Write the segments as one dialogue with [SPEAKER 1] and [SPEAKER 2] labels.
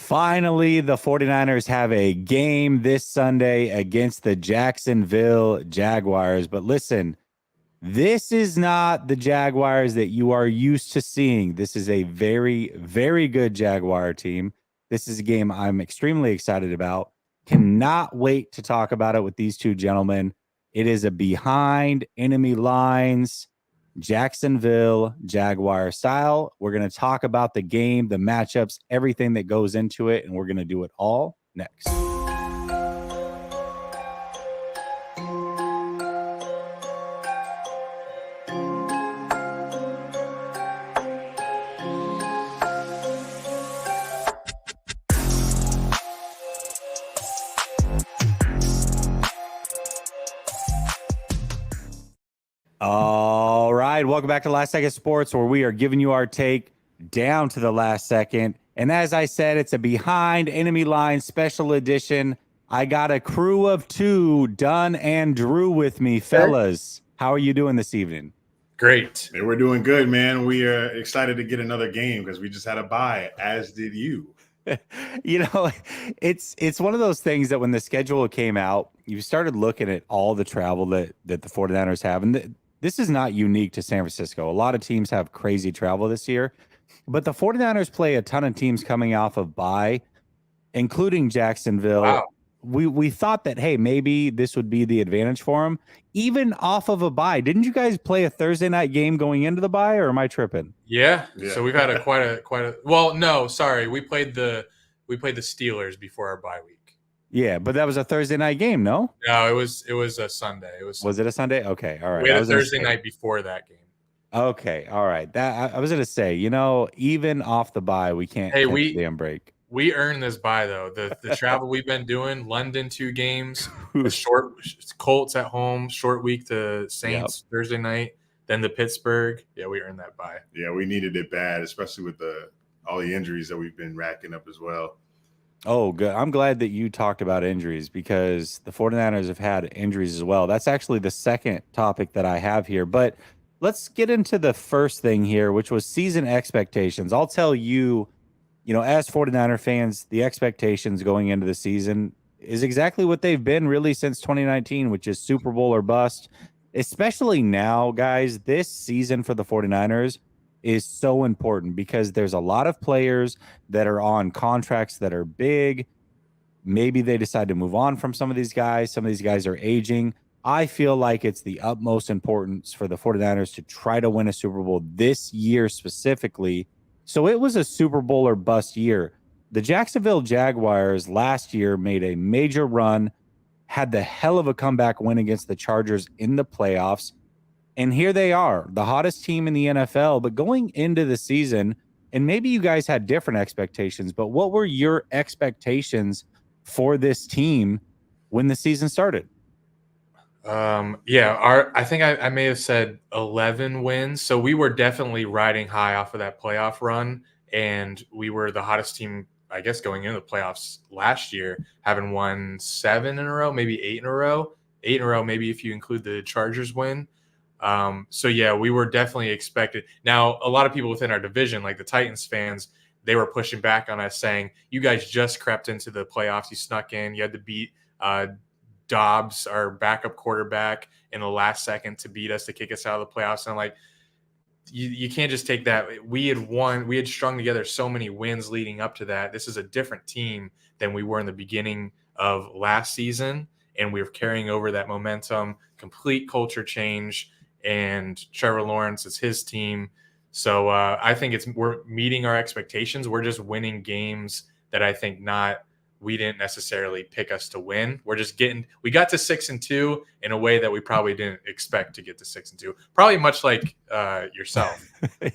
[SPEAKER 1] Finally, the 49ers have a game this Sunday against the Jacksonville Jaguars. But listen, this is not the Jaguars that you are used to seeing. This is a very, very good Jaguar team. This is a game I'm extremely excited about. Cannot wait to talk about it with these two gentlemen. It is a behind enemy lines Jacksonville Jaguar style. We're going to talk about the game, the matchups, everything that goes into it, and we're going to do it all next. All right, welcome back to Last Second Sports, where we are giving you our take down to the last second. And as I said, it's a behind enemy line special edition. I got a crew of two, Dunn and Drew, with me. Fellas, how are you doing this evening?
[SPEAKER 2] Great.
[SPEAKER 3] Hey, we're doing good, man. We are excited to get another game because we just had a bye, as did you.
[SPEAKER 1] You know, it's one of those things that when the schedule came out, you started looking at all the travel that the 49ers have. And this is not unique to San Francisco. A lot of teams have crazy travel this year, but the 49ers play a ton of teams coming off of bye, including Jacksonville.
[SPEAKER 2] Wow.
[SPEAKER 1] We thought that, hey, maybe this would be the advantage for them, even off of a bye. Didn't you guys play a Thursday night game going into the bye, or am I tripping?
[SPEAKER 2] Yeah. So we've had quite a. Well, no, sorry, we played the Steelers before our bye week.
[SPEAKER 1] Yeah, but that was a Thursday night game, no?
[SPEAKER 2] No, it was a Sunday.
[SPEAKER 1] Was it a Sunday? Okay, all right.
[SPEAKER 2] We had a Thursday night before that game.
[SPEAKER 1] Okay, all right. That I was gonna say, even off the bye, we can't catch the damn break.
[SPEAKER 2] We earned this bye though. The travel we've been doing: London 2 games, the short Colts at home, short week to Saints Thursday night, then the Pittsburgh. Yeah, we earned that bye.
[SPEAKER 3] Yeah, we needed it bad, especially with all the injuries that we've been racking up as well.
[SPEAKER 1] Oh, good. I'm glad that you talked about injuries because the 49ers have had injuries as well. That's actually the second topic that I have here. But let's get into the first thing here, which was season expectations. I'll tell you, as 49er fans, the expectations going into the season is exactly what they've been really since 2019, which is Super Bowl or bust. Especially now, guys, this season for the 49ers is so important because there's a lot of players that are on contracts that are big. Maybe they decide to move on from some of these guys. Some of these guys are aging. I feel like it's the utmost importance for the 49ers to try to win a Super Bowl this year specifically. So it was a Super Bowl or bust year. The Jacksonville Jaguars last year made a major run, had the hell of a comeback win against the Chargers in the playoffs. And here they are, the hottest team in the NFL. But going into the season, and maybe you guys had different expectations, but what were your expectations for this team when the season started?
[SPEAKER 2] I think I may have said 11 wins. So we were definitely riding high off of that playoff run, and we were the hottest team, I guess, going into the playoffs last year, having won 7 in a row, maybe 8 in a row, maybe if you include the Chargers win. We were definitely expected. Now, a lot of people within our division, like the Titans fans, they were pushing back on us saying, you guys just crept into the playoffs. You snuck in. You had to beat Dobbs, our backup quarterback, in the last second to beat us, to kick us out of the playoffs. And I'm like, you can't just take that. We had strung together so many wins leading up to that. This is a different team than we were in the beginning of last season. And we were carrying over that momentum, complete culture change. And Trevor Lawrence is his team. So I think we're meeting our expectations. We're just winning games that I think we didn't necessarily pick us to win. We got to 6-2 in a way that we probably didn't expect to get to 6-2. Probably much like yourself.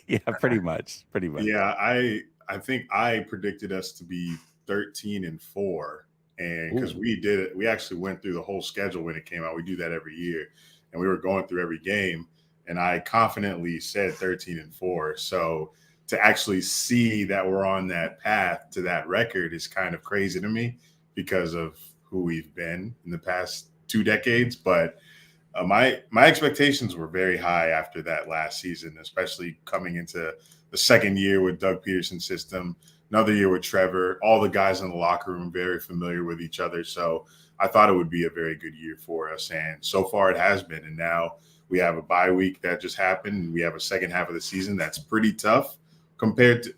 [SPEAKER 1] Yeah, pretty much.
[SPEAKER 3] Yeah, I think I predicted us to be 13-4. And because we actually went through the whole schedule when it came out. We do that every year. And we were going through every game, and I confidently said 13-4. So to actually see that we're on that path to that record is kind of crazy to me because of who we've been in the past 2 decades. But my expectations were very high after that last season, especially coming into the second year with Doug Peterson's system, another year with Trevor. All the guys in the locker room very familiar with each other. So I thought it would be a very good year for us. And so far it has been. And now we have a bye week that just happened. And we have a second half of the season that's pretty tough compared to,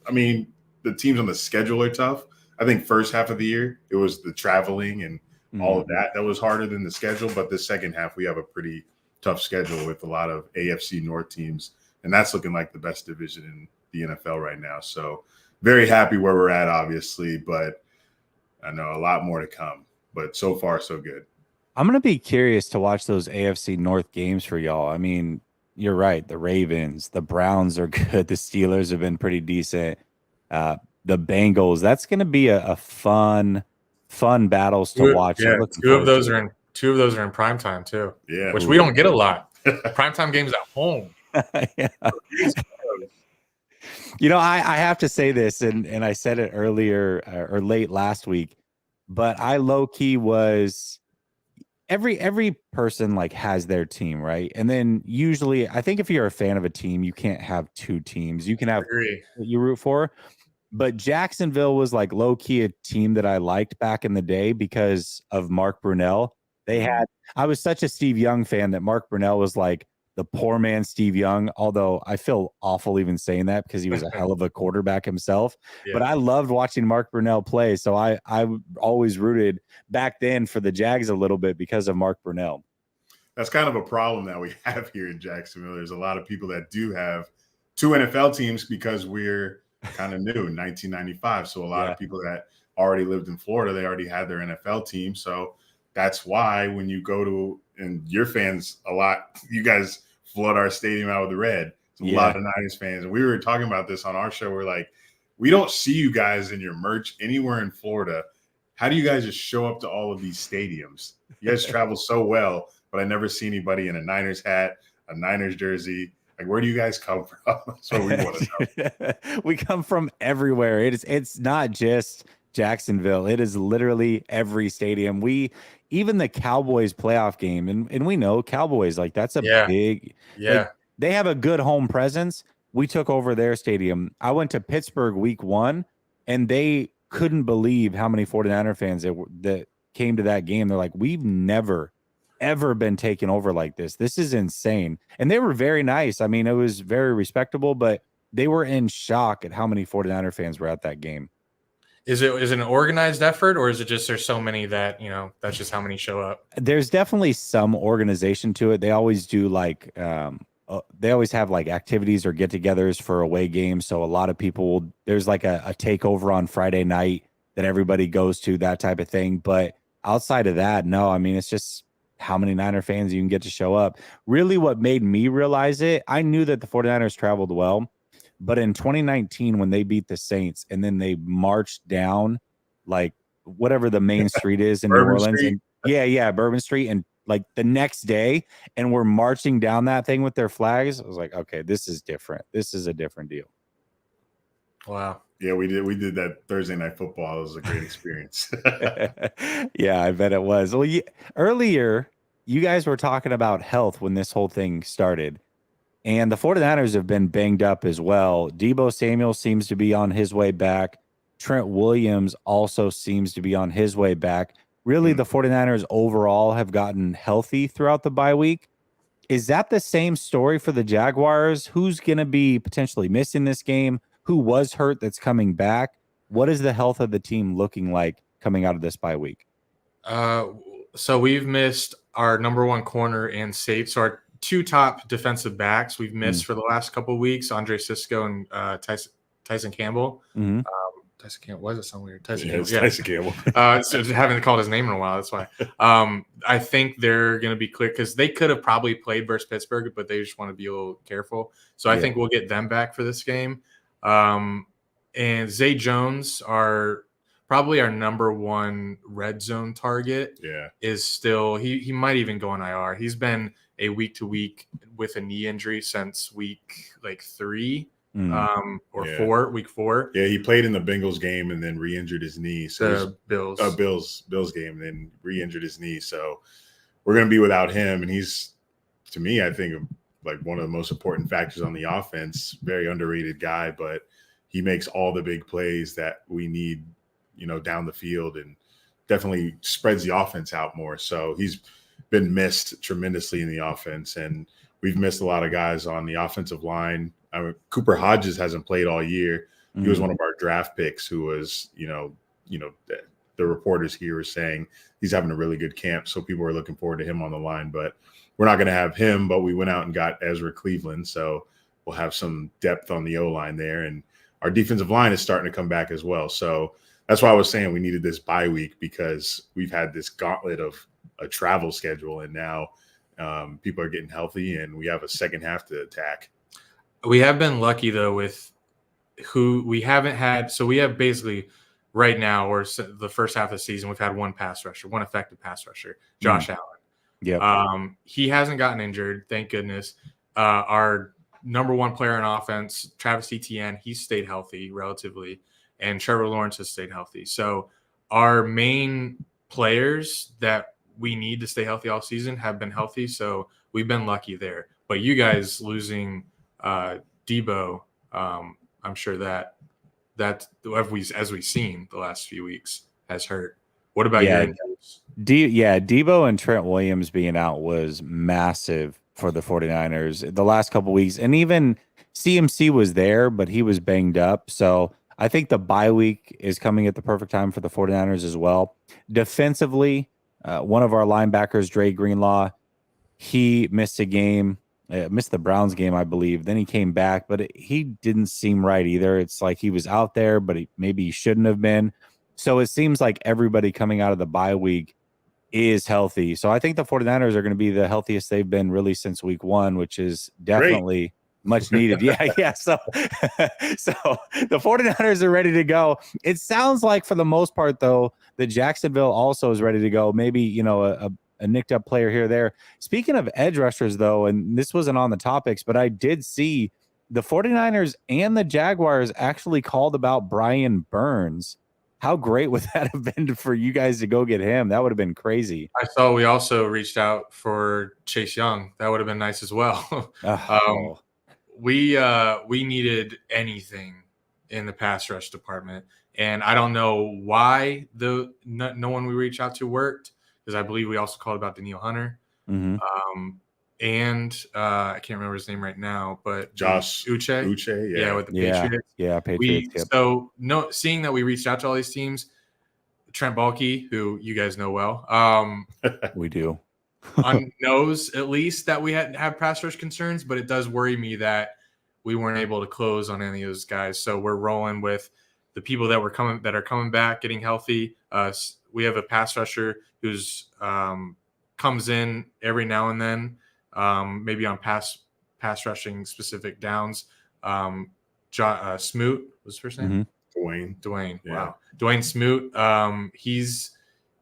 [SPEAKER 3] the teams on the schedule are tough. I think first half of the year, it was the traveling and all of that was harder than the schedule. But the second half, we have a pretty tough schedule with a lot of AFC North teams. And that's looking like the best division in the NFL right now. So very happy where we're at, obviously. But I know a lot more to come. But so far, so good.
[SPEAKER 1] I'm going to be curious to watch those AFC North games for y'all. I mean, you're right. The Ravens, the Browns are good. The Steelers have been pretty decent. The Bengals, that's going to be a fun battles to watch.
[SPEAKER 2] Yeah, two of those are in prime time too.
[SPEAKER 3] Yeah,
[SPEAKER 2] which we don't get a lot. Primetime games at home.
[SPEAKER 1] Yeah. I have to say this, and I said it earlier or late last week, but I low key was every person like has their team, right? And then usually I think if you're a fan of a team, you can't have two teams. You can have what you root for. But Jacksonville was like low key a team that I liked back in the day because of Mark Brunell. I was such a Steve Young fan that Mark Brunell was like the poor man Steve Young, although I feel awful even saying that because he was a hell of a quarterback himself. Yeah. But I loved watching Mark Brunell play. So I always rooted back then for the Jags a little bit because of Mark Brunell.
[SPEAKER 3] That's kind of a problem that we have here in Jacksonville. There's a lot of people that do have two NFL teams because we're kind of new in 1995. So a lot of people that already lived in Florida, they already had their NFL team. So that's why when you go to, and your fans a lot, you guys flood our stadium out with the red. It's a lot of Niners fans. And we were talking about this on our show. We're like, we don't see you guys in your merch anywhere in Florida. How do you guys just show up to all of these stadiums? You guys travel so well, but I never see anybody in a Niners hat, a Niners jersey. Like, where do you guys come from? That's what we want to know.
[SPEAKER 1] We come from everywhere. It's not just Jacksonville. It is literally every stadium. Even the Cowboys playoff game, and we know Cowboys, like that's a big, like, they have a good home presence. We took over their stadium. I went to Pittsburgh week 1, and they couldn't believe how many 49er fans that came to that game. They're like, we've never ever been taken over like this. This is insane. And they were very nice. I mean, it was very respectable, but they were in shock at how many 49er fans were at that game.
[SPEAKER 2] Is it an organized effort, or is it just there's so many that, that's just how many show up?
[SPEAKER 1] There's definitely some organization to it. They always do they always have like activities or get-togethers for away games. So a lot of people there's like a takeover on Friday night that everybody goes to, that type of thing. But outside of that, no, I mean, it's just how many Niner fans you can get to show up. Really what made me realize it, I knew that the 49ers traveled well, but in 2019 when they beat the Saints and then they marched down like whatever the main street is in New Orleans. And, Bourbon Street. And like the next day, and we're marching down that thing with their flags. I was like, okay, this is different. This is a different deal.
[SPEAKER 2] Wow.
[SPEAKER 3] Yeah, we did that Thursday Night Football. It was a great experience.
[SPEAKER 1] Yeah, I bet it was. Well, earlier, you guys were talking about health when this whole thing started. And the 49ers have been banged up as well. Deebo Samuel seems to be on his way back. Trent Williams also seems to be on his way back. Really, the 49ers overall have gotten healthy throughout the bye week. Is that the same story for the Jaguars? Who's going to be potentially missing this game? Who was hurt that's coming back? What is the health of the team looking like coming out of this bye week?
[SPEAKER 2] So we've missed our number one corner and safe. So our two top defensive backs we've missed for the last couple of weeks, Andre Sisco and Tyson Campbell. Tyson Campbell, why does it sound weird? Tyson
[SPEAKER 3] Campbell.
[SPEAKER 2] So haven't called his name in a while. That's why. I think they're going to be clear because they could have probably played versus Pittsburgh, but they just want to be a little careful. So I think we'll get them back for this game. And Zay Jones, probably our number one red zone target, is still he might even go on IR. He's been a week to week with a knee injury since week 3. Week 4.
[SPEAKER 3] Yeah, he played in the Bengals game and then re-injured his knee. So
[SPEAKER 2] Bills
[SPEAKER 3] game and then re-injured his knee. So we're going to be without him, and he's, to me, I think, like one of the most important factors on the offense. Very underrated guy, but he makes all the big plays that we need, down the field, and definitely spreads the offense out more. So he's been missed tremendously in the offense, and we've missed a lot of guys on the offensive line. Cooper Hodges hasn't played all year. He was one of our draft picks who was, the reporters here were saying he's having a really good camp. So people are looking forward to him on the line, but we're not going to have him. But we went out and got Ezra Cleveland. So we'll have some depth on the O-line there. And our defensive line is starting to come back as well. So that's why I was saying we needed this bye week, because we've had this gauntlet of a travel schedule, and now people are getting healthy and we have a second half to attack.
[SPEAKER 2] We have been lucky though with who we haven't had. So we have basically right now, or the first half of the season, we've had one effective pass rusher, Josh Allen.
[SPEAKER 1] Yeah.
[SPEAKER 2] He hasn't gotten injured, thank goodness. Our number one player on offense, Travis Etienne, he's stayed healthy relatively, and Trevor Lawrence has stayed healthy. So our main players that we need to stay healthy all season have been healthy. So we've been lucky there. But you guys losing Debo, I'm sure that as we've seen the last few weeks has hurt. What about your injuries?
[SPEAKER 1] Debo and Trent Williams being out was massive for the 49ers the last couple weeks. And even CMC was there, but he was banged up. So I think the bye week is coming at the perfect time for the 49ers as well. Defensively, one of our linebackers, Dre Greenlaw, he missed a game. Missed the Browns game, I believe. Then he came back, but he didn't seem right either. It's like he was out there, but maybe he shouldn't have been. So it seems like everybody coming out of the bye week is healthy. So I think the 49ers are going to be the healthiest they've been really since week 1, which is definitely much needed. Yeah. So the 49ers are ready to go. It sounds like for the most part, though, that Jacksonville also is ready to go. Maybe, a nicked up player here or there. Speaking of edge rushers, though, and this wasn't on the topics, but I did see the 49ers and the Jaguars actually called about Brian Burns. How great would that have been for you guys to go get him? That would have been crazy.
[SPEAKER 2] I saw we also reached out for Chase Young. That would have been nice as well. We needed anything in the pass rush department, and I don't know why no one we reached out to worked, because I believe we also called about Daniil Hunter.
[SPEAKER 1] Mm-hmm.
[SPEAKER 2] I can't remember his name right now, but
[SPEAKER 3] Josh
[SPEAKER 2] Uche, with the Patriots.
[SPEAKER 1] Patriots.
[SPEAKER 2] Seeing that we reached out to all these teams, Trent Baalke, who you guys know well,
[SPEAKER 1] we do,
[SPEAKER 2] knows at least that we have pass rush concerns, but it does worry me that we weren't able to close on any of those guys. So we're rolling with the people that are coming back, getting healthy. We have a pass rusher who's comes in every now and then, maybe on pass rushing specific downs. Smoot was his first name. Dwayne.
[SPEAKER 3] Yeah.
[SPEAKER 2] Wow. Dwayne Smoot. He's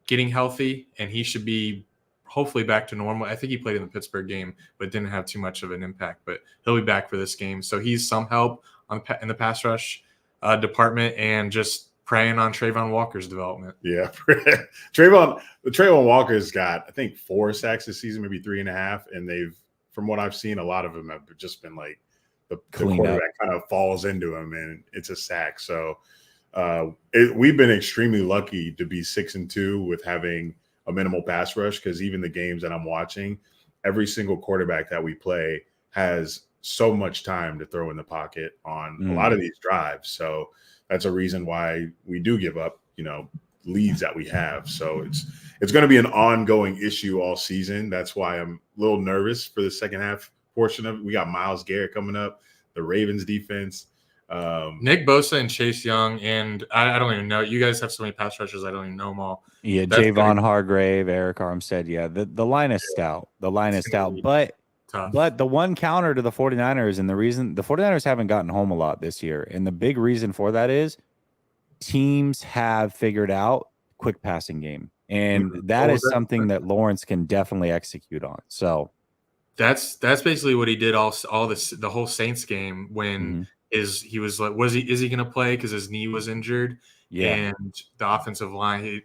[SPEAKER 2] getting healthy, and he should be hopefully back to normal. I think he played in the Pittsburgh game, but didn't have too much of an impact. But he'll be back for this game, so he's some help in the pass rush department, and just preying on Trayvon Walker's development.
[SPEAKER 3] Yeah, Trayvon Walker's got, I think, 4 sacks this season, maybe 3.5, and from what I've seen, a lot of them have just been like the quarterback kind of falls into him and it's a sack. So we've been extremely lucky to be 6-2 with having a minimal pass rush, because even the games that I'm watching, every single quarterback that we play has so much time to throw in the pocket on a lot of these drives. So that's a reason why we do give up, leads that we have. So it's going to be an ongoing issue all season. That's why I'm a little nervous for the second half portion of it. We got Myles Garrett coming up, the Ravens defense.
[SPEAKER 2] Nick Bosa and Chase Young, and I don't even know. You guys have so many pass rushers, I don't even know them all.
[SPEAKER 1] Yeah, Javon Hargrave, Eric Armstead. Yeah, the line is stout. The line is stout, but tough. But the one counter to the 49ers, and the reason the 49ers haven't gotten home a lot this year, and the big reason for that is teams have figured out quick passing game, and that is something that Lawrence can definitely execute on. So
[SPEAKER 2] that's basically what he did the whole Saints game when he was like, is he going to play because his knee was injured? Yeah, and the offensive line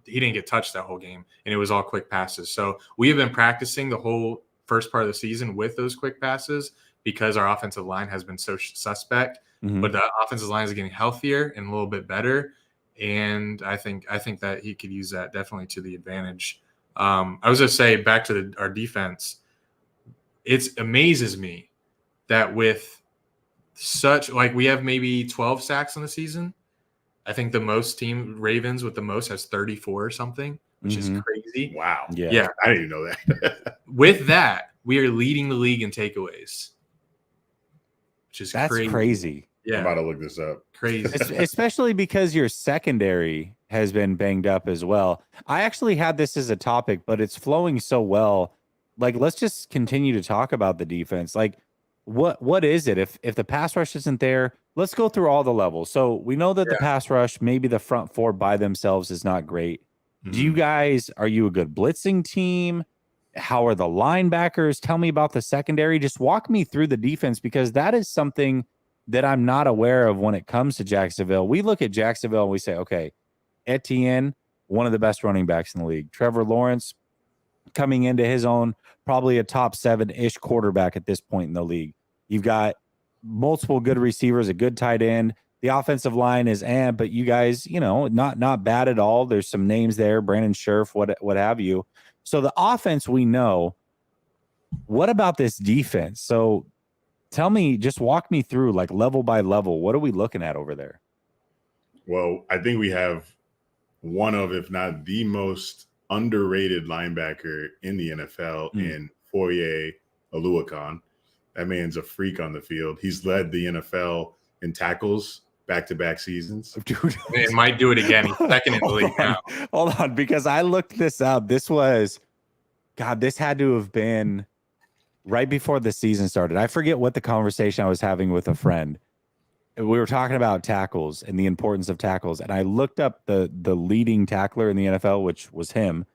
[SPEAKER 2] he didn't get touched that whole game, and it was all quick passes. So we have been practicing the whole first part of the season with those quick passes because our offensive line has been so suspect. but the offensive line is getting healthier and a little bit better. And I think that he could use that definitely to the advantage. I was going to say back to our defense. It amazes me that with such we have maybe 12 sacks in the season. I think the most team Ravens with the most has 34 or something, which is crazy.
[SPEAKER 3] Wow.
[SPEAKER 2] Yeah.
[SPEAKER 3] I didn't even know that.
[SPEAKER 2] With that, we are leading the league in takeaways, which is
[SPEAKER 1] crazy.
[SPEAKER 2] Yeah.
[SPEAKER 3] I'm about to look this up.
[SPEAKER 2] Crazy.
[SPEAKER 1] Especially because your secondary has been banged up as well. I actually had this as a topic, but it's flowing so well. Let's just continue to talk about the defense. What is it? If the pass rush isn't there, let's go through all the levels. So we know that the pass rush, maybe the front four by themselves is not great. Do you guys, are you a good blitzing team? How are the linebackers? Tell me about the secondary. Just walk me through the defense, because that is something that I'm not aware of when it comes to Jacksonville. We look at Jacksonville and we say, okay, Etienne, one of the best running backs in the league. Trevor Lawrence coming into his own, probably a top 7-ish quarterback at this point in the league. You've got multiple good receivers, a good tight end. The offensive line is but you guys, not bad at all. There's some names there, Brandon Scherf, what have you. So the offense we know. What about this defense? So tell me, just walk me through level by level. What are we looking at over there?
[SPEAKER 3] Well, I think we have one of, if not the most underrated linebacker in the NFL in Foye Oluokun. That man's a freak on the field. He's led the NFL in tackles back-to-back seasons.
[SPEAKER 2] Dude, it might do it again. He's second in the league now.
[SPEAKER 1] Hold on, because I looked this up. This had to have been right before the season started. I forget what the conversation I was having with a friend. We were talking about tackles and the importance of tackles, and I looked up the leading tackler in the NFL, which was him.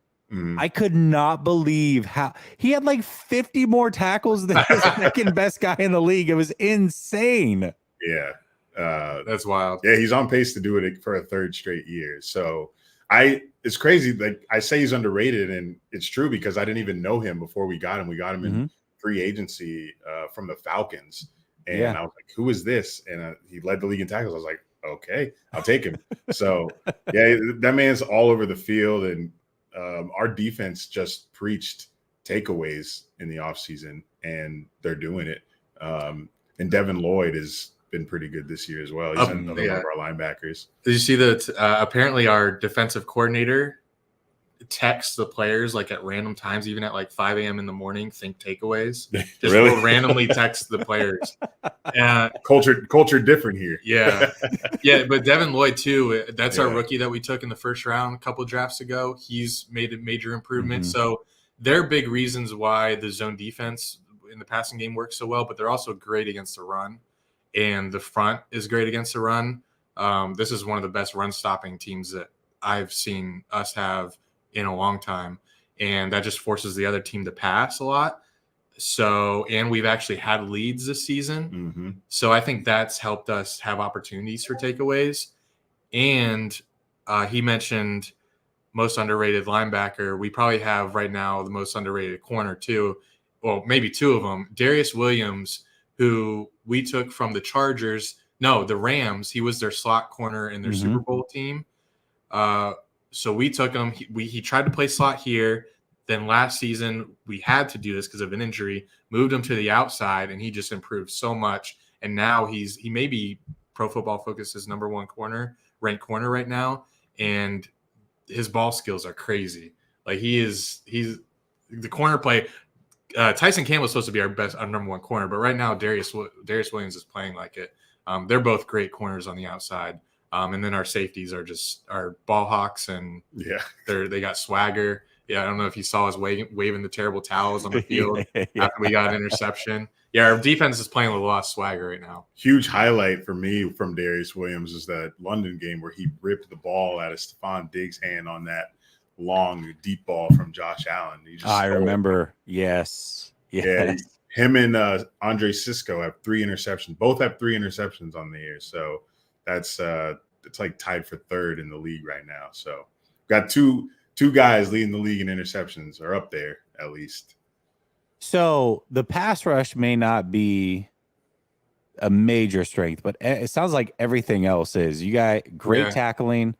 [SPEAKER 1] I could not believe how he had 50 more tackles than the second best guy in the league. It was insane.
[SPEAKER 3] Yeah.
[SPEAKER 2] That's wild.
[SPEAKER 3] Yeah, he's on pace to do it for a third straight year. So it's crazy. I say he's underrated, and it's true because I didn't even know him before we got him. We got him in free agency from the Falcons. And I was like, who is this? And he led the league in tackles. I was like, okay, I'll take him. So, yeah, that man's all over the field. And our defense just preached takeaways in the offseason, and they're doing it. And Devin Lloyd has been pretty good this year as well. He's another one of our linebackers.
[SPEAKER 2] Did you see that apparently our defensive coordinator texts the players at random times, even at 5 a.m. in the morning, think takeaways. Just
[SPEAKER 3] Really?
[SPEAKER 2] will randomly text the players.
[SPEAKER 3] Culture different here.
[SPEAKER 2] Yeah. Yeah, but Devin Lloyd too, that's our rookie that we took in the first round a couple of drafts ago. He's made a major improvement. So they're big reasons why the zone defense in the passing game works so well, but they're also great against the run. And the front is great against the run. This is one of the best run stopping teams that I've seen us have in a long time. And that just forces the other team to pass a lot. So, and we've actually had leads this season. So I think that's helped us have opportunities for takeaways. And he mentioned most underrated linebacker. We probably have right now the most underrated corner too. Well, maybe two of them. Darius Williams, who we took from the the Rams. He was their slot corner in their Super Bowl team. So we took him. He tried to play slot here. Then last season, we had to do this because of an injury, moved him to the outside, and he just improved so much. And now he may be Pro Football Focus's number one ranked corner right now. And his ball skills are crazy. He's the corner play. Tyson Campbell's supposed to be our number one corner, but right now Darius Williams is playing like it. They're both great corners on the outside. And then our safeties are just our ball hawks, and they got swagger. Yeah, I don't know if you saw us waving the terrible towels on the field after we got an interception. Yeah, our defense is playing with a lot of swagger right now.
[SPEAKER 3] Huge highlight for me from Darius Williams is that London game where he ripped the ball out of Stephon Diggs' hand on that long, deep ball from Josh Allen.
[SPEAKER 1] I remember. Yes.
[SPEAKER 3] Yeah, him and Andre Sisco have 3 interceptions. Both have 3 interceptions on the year. So that's it's tied for third in the league right now. So got two guys leading the league in interceptions, or up there at least.
[SPEAKER 1] So the pass rush may not be a major strength, but it sounds like everything else is. You got great tackling,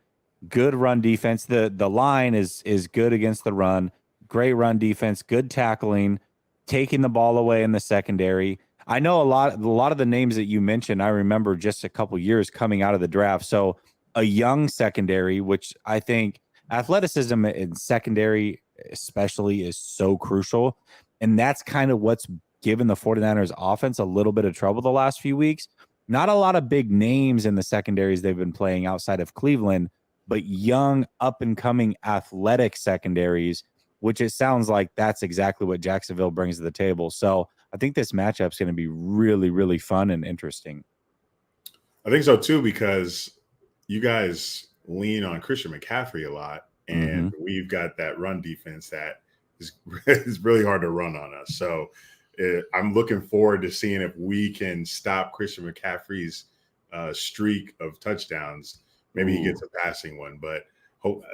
[SPEAKER 1] good run defense. The line is good against the run, great run defense, good tackling, taking the ball away in the secondary. I know a lot of the names that you mentioned, I remember just a couple years coming out of the draft. So a young secondary, which I think athleticism in secondary especially is so crucial. And that's kind of what's given the 49ers offense a little bit of trouble the last few weeks. Not a lot of big names in the secondaries they've been playing outside of Cleveland, but young, up and coming athletic secondaries, which it sounds like that's exactly what Jacksonville brings to the table. So I think this matchup's going to be really, really fun and interesting.
[SPEAKER 3] I think so too, because you guys lean on Christian McCaffrey a lot, and we've got that run defense that is really hard to run on us. So I'm looking forward to seeing if we can stop Christian McCaffrey's streak of touchdowns. Maybe he gets a passing one, but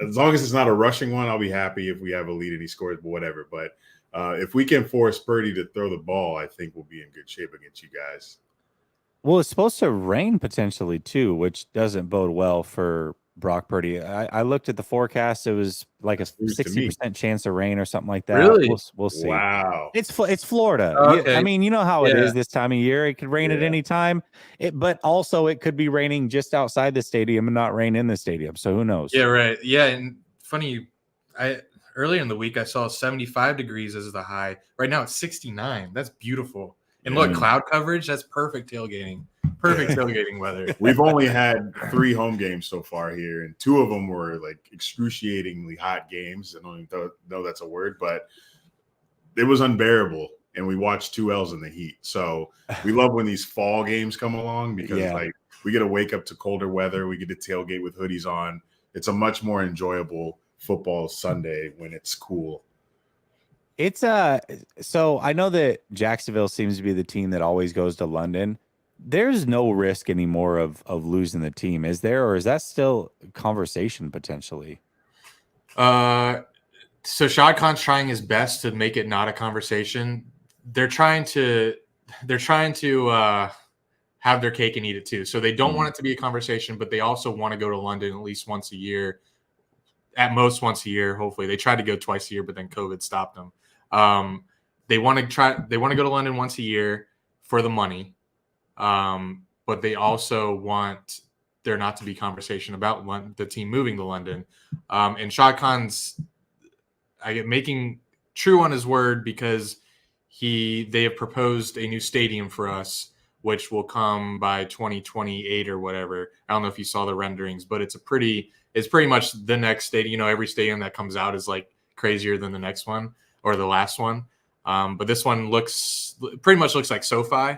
[SPEAKER 3] as long as it's not a rushing one, I'll be happy if we have a lead and he scores, but whatever. But if we can force Purdy to throw the ball, I think we'll be in good shape against you guys.
[SPEAKER 1] Well, it's supposed to rain potentially too, which doesn't bode well for Brock Purdy. I looked at the forecast; it was like a 60% chance of rain or something like that.
[SPEAKER 2] Really?
[SPEAKER 1] We'll see.
[SPEAKER 3] Wow,
[SPEAKER 1] it's Florida.
[SPEAKER 2] Oh, okay.
[SPEAKER 1] I mean, you know how it is this time of year. It could rain at any time. But also it could be raining just outside the stadium and not rain in the stadium. So who knows?
[SPEAKER 2] Yeah, right. Yeah, and funny, earlier in the week I saw 75 degrees as the high. Right now it's 69. That's beautiful. And look, cloud coverage, that's perfect tailgating. Perfect tailgating weather.
[SPEAKER 3] We've only had 3 home games so far here, and 2 of them were like excruciatingly hot games. I don't even know that's a word, but it was unbearable. And we watched 2 L's in the heat. So we love when these fall games come along because like we get to wake up to colder weather. We get to tailgate with hoodies on. It's a much more enjoyable football Sunday when it's cool.
[SPEAKER 1] It's so I know that Jacksonville seems to be the team that always goes to London. There's no risk anymore of losing the team, is there, or is that still conversation potentially?
[SPEAKER 2] So Shad Khan's trying his best to make it not a conversation. They're trying to have their cake and eat it too. So they don't want it to be a conversation, but they also want to go to London at least once a year, at most once a year. Hopefully, they tried to go twice a year, but then COVID stopped them. They want to go to London once a year for the money. But they also want there not to be conversation about the team moving to London. And Shad Khan's making true on his word because they have proposed a new stadium for us, which will come by 2028 or whatever. I don't know if you saw the renderings, but it's pretty much the next stadium. You know, every stadium that comes out is like crazier than the next one or the last one. But this one pretty much looks like SoFi.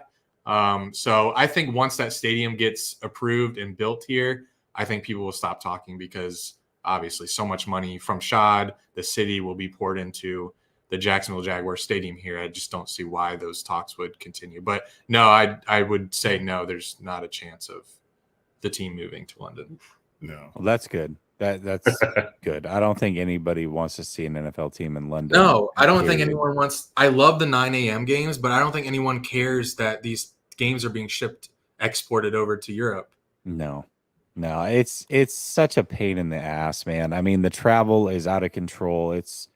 [SPEAKER 2] So I think once that stadium gets approved and built here, I think people will stop talking because obviously so much money from Shad, the city, will be poured into the Jacksonville Jaguars stadium here. I just don't see why those talks would continue. But no, I would say no, there's not a chance of the team moving to London.
[SPEAKER 3] No.
[SPEAKER 1] Well, that's good. That's good. I don't think anybody wants to see an NFL team in London.
[SPEAKER 2] No, I don't think anyone wants. I love the 9 a.m. games, but I don't think anyone cares that these games are being exported over to Europe.
[SPEAKER 1] No, it's such a pain in the ass, man. I mean, the travel is out of control. It's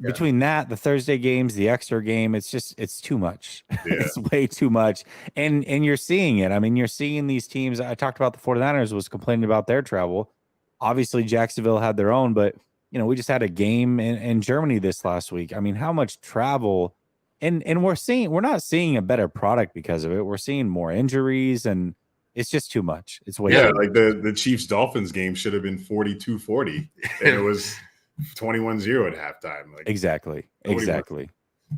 [SPEAKER 1] between that, the Thursday games, the extra game, it's too much. Yeah. It's way too much. And you're seeing it. I mean, you're seeing these teams. I talked about the 49ers was complaining about their travel. Obviously, Jacksonville had their own, but we just had a game in Germany this last week. I mean, how much travel, and we're not seeing a better product because of it. We're seeing more injuries, and it's just too much. It's way too
[SPEAKER 3] like
[SPEAKER 1] much.
[SPEAKER 3] the Chiefs Dolphins game should have been 42-40, and it was 21-0 at halftime. Like
[SPEAKER 1] exactly.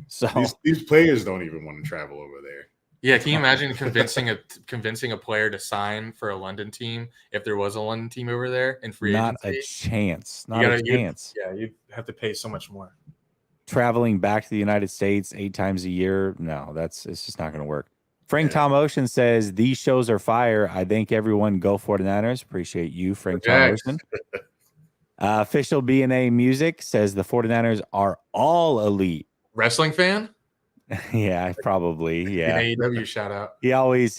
[SPEAKER 1] So
[SPEAKER 3] these players don't even want to travel over there.
[SPEAKER 2] Yeah, can you imagine convincing a player to sign for a London team if there was a London team over there in free agency?
[SPEAKER 1] Not a chance. Not a chance.
[SPEAKER 2] You'd have to pay so much more.
[SPEAKER 1] Traveling back to the United States 8 times a year, no, it's just not going to work. Frank Tom Ocean says these shows are fire. I think everyone go 49ers. Appreciate you, Frank Tom Ocean. Official B&A Music says the 49ers are all elite.
[SPEAKER 2] Wrestling fan?
[SPEAKER 1] Yeah, probably.
[SPEAKER 2] An
[SPEAKER 1] Yeah.
[SPEAKER 2] AEW shout out.
[SPEAKER 1] He always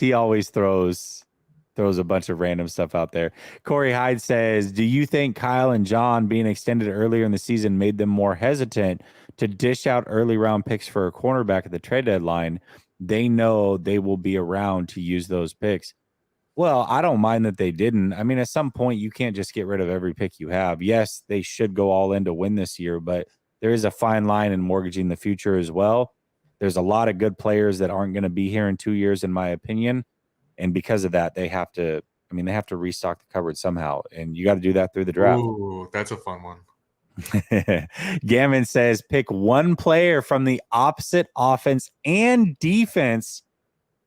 [SPEAKER 1] throws a bunch of random stuff out there. Corey Hyde says, "Do you think Kyle and John being extended earlier in the season made them more hesitant to dish out early round picks for a cornerback at the trade deadline? They know they will be around to use those picks." Well, I don't mind that they didn't. I mean, at some point, you can't just get rid of every pick you have. Yes, they should go all in to win this year, but there is a fine line in mortgaging the future as well. There's a lot of good players that aren't going to be here in 2 years, in my opinion. And because of that, they have to, I mean, they have to restock the cupboard somehow. And you got to do that through the draft.
[SPEAKER 2] Ooh, that's a fun one.
[SPEAKER 1] Gammon says, pick one player from the opposite offense and defense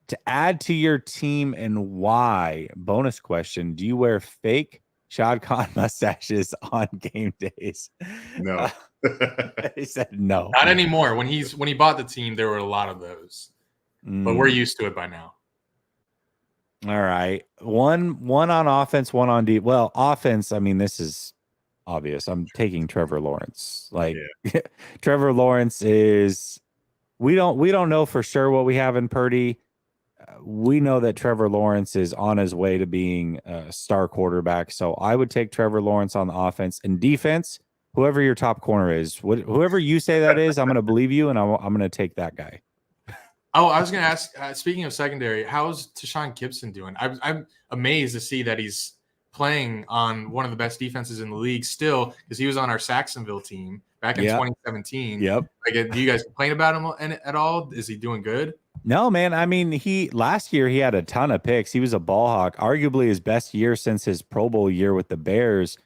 [SPEAKER 1] to add to your team and why. Bonus question: do you wear fake Shad Khan mustaches on game days?
[SPEAKER 3] No.
[SPEAKER 1] He said no.
[SPEAKER 2] Not anymore. When he bought the team, there were a lot of those. But we're used to it by now.
[SPEAKER 1] All right. One on offense, one on deep. Well, offense, I mean, this is obvious. I'm taking Trevor Lawrence. Like Trevor Lawrence is we don't know for sure what we have in Purdy. We know that Trevor Lawrence is on his way to being a star quarterback. So I would take Trevor Lawrence on the offense and defense. Whoever your top corner is, whoever you say that is, I'm going to believe you, and I'm going to take that guy.
[SPEAKER 2] Oh, I was going to ask, speaking of secondary, how's Tashawn Gibson doing? I'm amazed to see that he's playing on one of the best defenses in the league still, because he was on our Saxonville team back in 2017.
[SPEAKER 1] Yep.
[SPEAKER 2] Like, do you guys complain about him at all? Is he doing good?
[SPEAKER 1] No, man. I mean, last year he had a ton of picks. He was a ball hawk, arguably his best year since his Pro Bowl year with the Bears.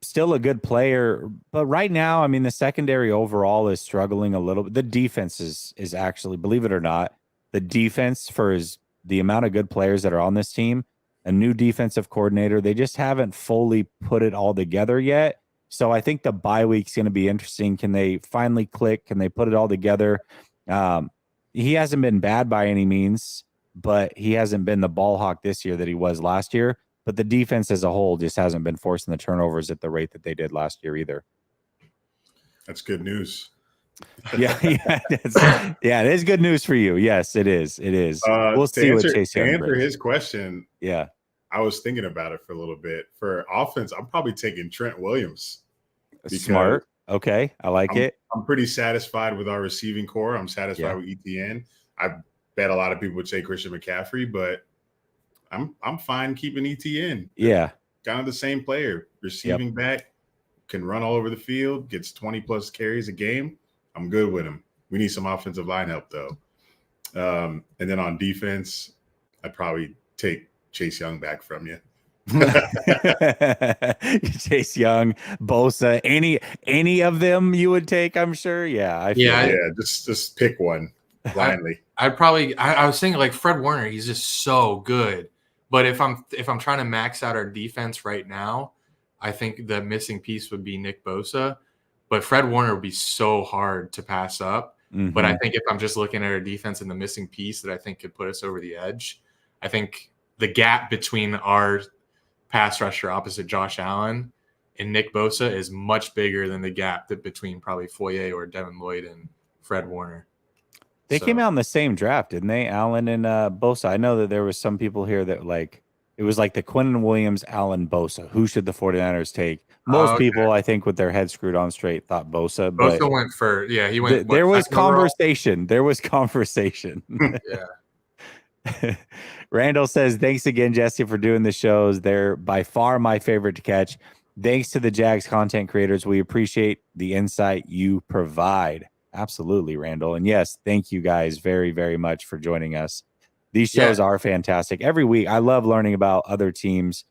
[SPEAKER 1] Still a good player, but right now, I mean, the secondary overall is struggling a little bit. The defense is actually, believe it or not, the defense for the amount of good players that are on this team, a new defensive coordinator, they just haven't fully put it all together yet. So I think the bye week's going to be interesting. Can they finally click? Can they put it all together? He hasn't been bad by any means, but he hasn't been the ball hawk this year that he was last year. But the defense as a whole just hasn't been forcing the turnovers at the rate that they did last year either.
[SPEAKER 3] That's good news.
[SPEAKER 1] Yeah, it is good news for you. Yes, it is. It is. We'll see what Chase Young
[SPEAKER 3] answer
[SPEAKER 1] brings.
[SPEAKER 3] his question.
[SPEAKER 1] Yeah,
[SPEAKER 3] I was thinking about it for a little bit. For offense, I'm probably taking Trent Williams.
[SPEAKER 1] Smart. Okay, I like it.
[SPEAKER 3] I'm pretty satisfied with our receiving core. I'm satisfied with ETN. I bet a lot of people would say Christian McCaffrey, but I'm fine keeping ETN.
[SPEAKER 1] Yeah,
[SPEAKER 3] kind of the same player, receiving back, can run all over the field, gets 20 plus carries a game. I'm good with him. We need some offensive line help though. And then on defense, I'd probably take Chase Young back from you.
[SPEAKER 1] Chase Young, Bosa, any of them you would take, I'm sure. Yeah,
[SPEAKER 3] just pick one blindly.
[SPEAKER 2] I was thinking like Fred Warner, he's just so good. But if I'm trying to max out our defense right now, I think the missing piece would be Nick Bosa. But Fred Warner would be so hard to pass up. Mm-hmm. But I think if I'm just looking at our defense and the missing piece that I think could put us over the edge, I think the gap between our pass rusher opposite Josh Allen and Nick Bosa is much bigger than the gap between probably Foye or Devin Lloyd and Fred Warner.
[SPEAKER 1] They came out in the same draft, didn't they? Allen and Bosa. I know that there was some people here that it was like the Quinnen Williams, Allen, Bosa. Who should the 49ers take? Most people, I think, with their heads screwed on straight, thought Bosa.
[SPEAKER 2] Bosa went for, he went.
[SPEAKER 1] There was conversation. There was conversation.
[SPEAKER 2] Yeah.
[SPEAKER 1] Randall says, thanks again, Jesse, for doing the shows. They're by far my favorite to catch. Thanks to the Jags content creators. We appreciate the insight you provide. Absolutely, Randall. And yes, thank you guys very, very much for joining us. These shows are fantastic. Every week, I love learning about other teams.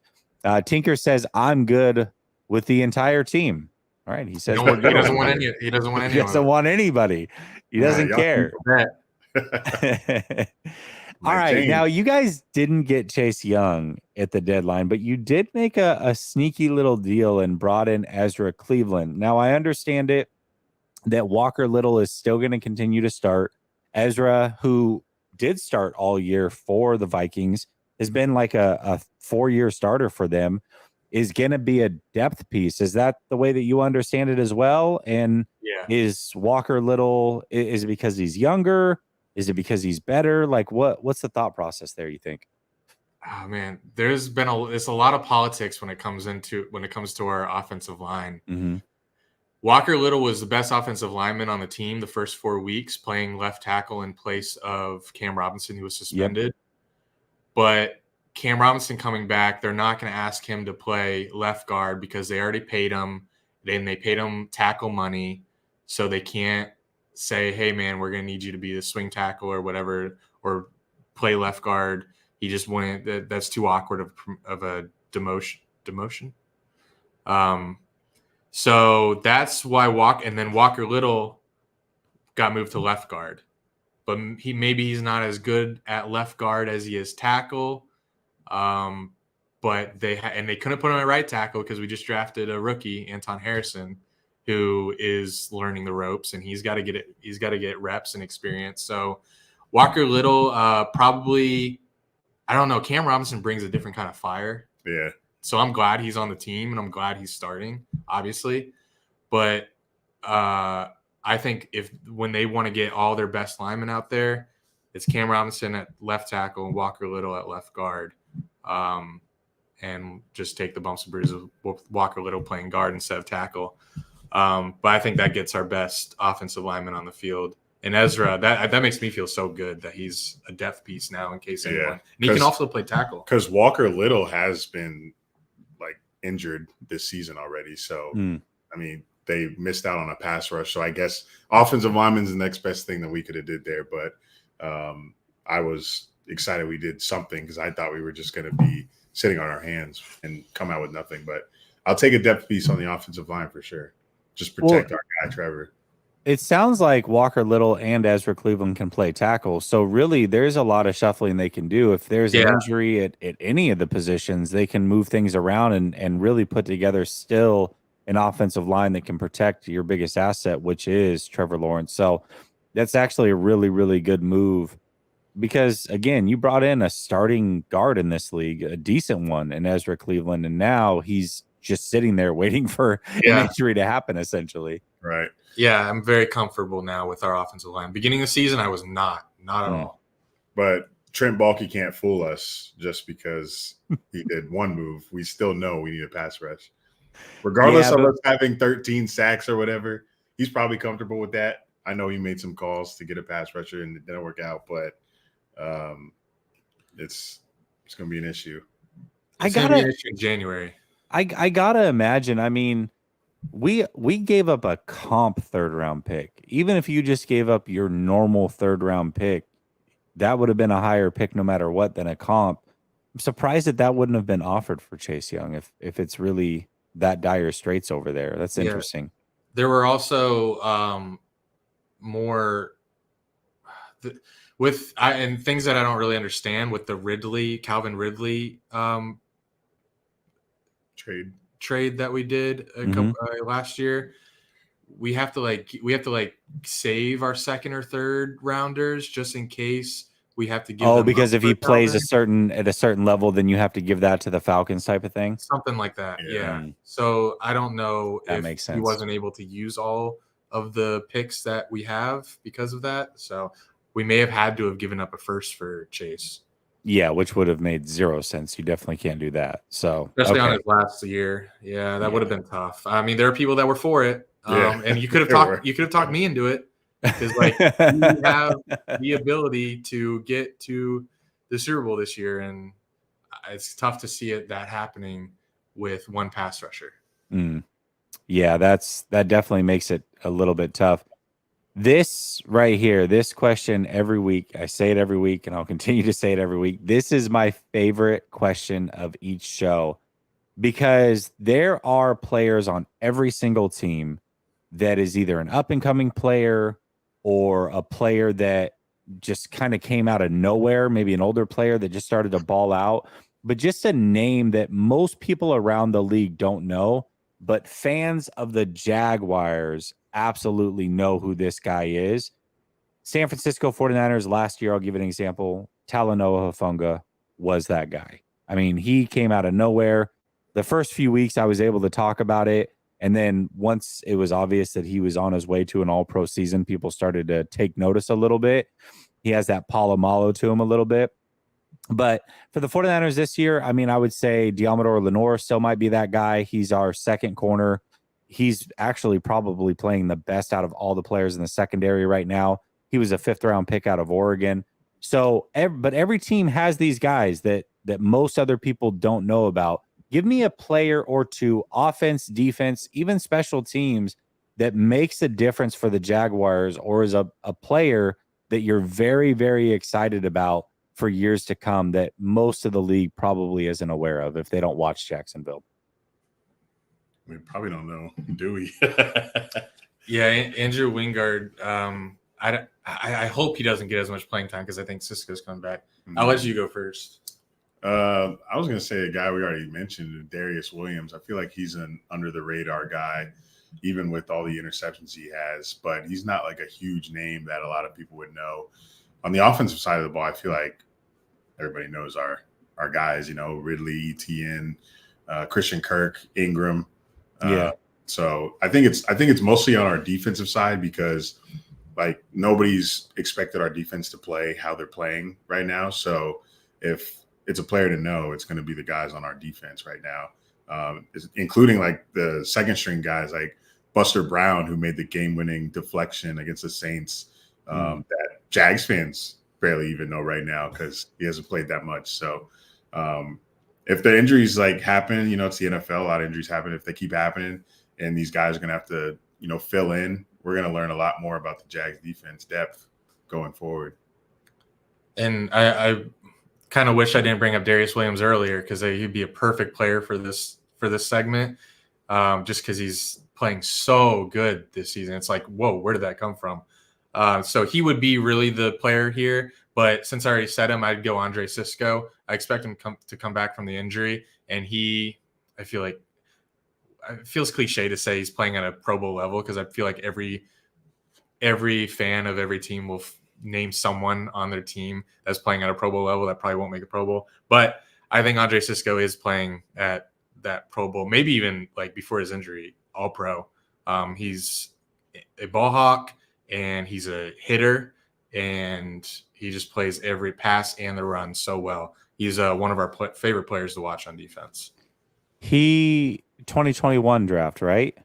[SPEAKER 1] Tinker says, I'm good with the entire team. All right. He says
[SPEAKER 2] he doesn't want any. He doesn't want anyone.
[SPEAKER 1] He doesn't want anybody. He doesn't care. All right. Now, you guys didn't get Chase Young at the deadline, but you did make a sneaky little deal and brought in Ezra Cleveland. Now, I understand it that Walker Little is still going to continue to start. Ezra, who did start all year for the Vikings, has been like a 4-year starter for them. is going to be a depth piece. Is that the way that you understand it as well? And
[SPEAKER 2] Yeah.
[SPEAKER 1] is Walker Little, is it because he's younger? Is it because he's better? Like what's the thought process there, you think?
[SPEAKER 2] Oh man, it's a lot of politics when it comes to our offensive line.
[SPEAKER 1] Mm-hmm.
[SPEAKER 2] Walker Little was the best offensive lineman on the team the first 4 weeks, playing left tackle in place of Cam Robinson, who was suspended.
[SPEAKER 1] Yep.
[SPEAKER 2] But Cam Robinson coming back, they're not going to ask him to play left guard because they already paid him. Then they paid him tackle money, so they can't say, "Hey, man, we're going to need you to be the swing tackle or whatever, or play left guard." He just wanted that's too awkward of a demotion. So that's why Walker Little got moved to left guard, but he's not as good at left guard as he is tackle. But they couldn't put him at right tackle because we just drafted a rookie, Anton Harrison, who is learning the ropes, and he's got to get reps and experience. So Walker Little, probably, I don't know. Cam Robinson brings a different kind of fire.
[SPEAKER 3] Yeah.
[SPEAKER 2] So I'm glad he's on the team, and I'm glad he's starting, obviously. But I think when they want to get all their best linemen out there, it's Cam Robinson at left tackle and Walker Little at left guard. And just take the bumps and bruises with Walker Little playing guard instead of tackle. But I think that gets our best offensive lineman on the field. And Ezra, that makes me feel so good that he's a depth piece now in case anyone.
[SPEAKER 3] Yeah,
[SPEAKER 2] and he can also play tackle.
[SPEAKER 3] Because Walker Little has been injured this season already. So, I mean, they missed out on a pass rush. So I guess offensive lineman's the next best thing that we could have did there. But I was excited we did something because I thought we were just going to be sitting on our hands and come out with nothing. But I'll take a depth piece on the offensive line for sure. Just protect our guy, Trevor.
[SPEAKER 1] It sounds like Walker Little and Ezra Cleveland can play tackle. So really there's a lot of shuffling they can do. If there's an injury at any of the positions, they can move things around and really put together still an offensive line that can protect your biggest asset, which is Trevor Lawrence. So that's actually a really, really good move because, again, you brought in a starting guard in this league, a decent one in Ezra Cleveland, and now he's just sitting there waiting for an injury to happen, essentially.
[SPEAKER 3] Right.
[SPEAKER 2] Yeah, I'm very comfortable now with our offensive line. Beginning of the season, I was not at all.
[SPEAKER 3] But Trent Baalke can't fool us just because he did one move. We still know we need a pass rush. Regardless of us having 13 sacks or whatever, he's probably comfortable with that. I know he made some calls to get a pass rusher and it didn't work out, but it's going to be an issue.
[SPEAKER 2] It's going to be an issue in January.
[SPEAKER 1] I gotta imagine. I mean, we gave up a comp third-round pick. Even if you just gave up your normal third-round pick, that would have been a higher pick no matter what than a comp. I'm surprised that wouldn't have been offered for Chase Young if it's really that dire straits over there. That's interesting.
[SPEAKER 2] There were also more and things that I don't really understand with the Calvin Ridley trade that we did last year. We have to save our second or third rounders just in case we have to give them
[SPEAKER 1] because if he plays at a certain level, then you have to give that to the Falcons type of thing.
[SPEAKER 2] Something like that. Yeah. So I don't know if
[SPEAKER 1] makes sense.
[SPEAKER 2] He wasn't able to use all of the picks that we have because of that. So we may have had to have given up a first for Chase.
[SPEAKER 1] Yeah, which would have made zero sense. You definitely can't do that. So
[SPEAKER 2] especially on his last year. Yeah, that would have been tough. I mean, there are people that were for it. And you could have talked me into it. Because you have the ability to get to the Super Bowl this year, and it's tough to see that happening with one pass rusher.
[SPEAKER 1] Yeah, that definitely makes it a little bit tough. This right here, this question every week, I say it every week, and I'll continue to say it every week. This is my favorite question of each show because there are players on every single team that is either an up-and-coming player or a player that just kind of came out of nowhere, maybe an older player that just started to ball out, but just a name that most people around the league don't know, but fans of the Jaguars absolutely know who this guy is. San Francisco 49ers last year, I'll give an example, Talanoa Hufanga was that guy. I mean, he came out of nowhere. the first few weeks I was able to talk about it. And then once it was obvious that he was on his way to an all-pro season, people started to take notice a little bit. He has that Palomalo to him a little bit. But for the 49ers this year, I mean, I would say Diamador Lenore still might be that guy. He's our second corner. He's actually probably playing the best out of all the players in the secondary right now. He was a 5th-round pick out of Oregon. So, but every team has these guys that most other people don't know about. Give me a player or two, offense, defense, even special teams, that makes a difference for the Jaguars, or is a player that you're very, very excited about for years to come that most of the league probably isn't aware of if they don't watch Jacksonville.
[SPEAKER 3] We probably don't know, do we?
[SPEAKER 2] Yeah, Andrew Wingard. I hope he doesn't get as much playing time because I think Cisco's coming back. I'll let you go first.
[SPEAKER 3] I was going to say a guy we already mentioned, Darius Williams. I feel like he's an under the radar guy, even with all the interceptions he has, but he's not like a huge name that a lot of people would know. On the offensive side of the ball, I feel like everybody knows our guys, Ridley, Etienne, Christian Kirk, Ingram. So I think it's mostly on our defensive side because like nobody's expected our defense to play how they're playing right now. So if it's a player to know, it's going to be the guys on our defense right now, including like the second string guys like Buster Brown, who made the game-winning deflection against the Saints that Jags fans barely even know right now because he hasn't played that much. So if the injuries like happen, it's the NFL, a lot of injuries happen. If they keep happening and these guys are going to have to, fill in, we're going to learn a lot more about the Jags defense depth going forward.
[SPEAKER 2] And I kind of wish I didn't bring up Darius Williams earlier because he'd be a perfect player for this segment, just because he's playing so good this season. It's like, whoa, where did that come from? So he would be really the player here. But since I already said him, I'd go Andre Cisco. I expect him to come back from the injury, and I feel like it feels cliche to say he's playing at a Pro Bowl level because I feel like every fan of every team will name someone on their team that's playing at a Pro Bowl level that probably won't make a Pro Bowl. But I think Andre Cisco is playing at that Pro Bowl, maybe even like before his injury, All Pro. He's a ball hawk and he's a hitter, and he just plays every pass and the run so well. He's one of our favorite players to watch on defense.
[SPEAKER 1] He 2021 draft, right?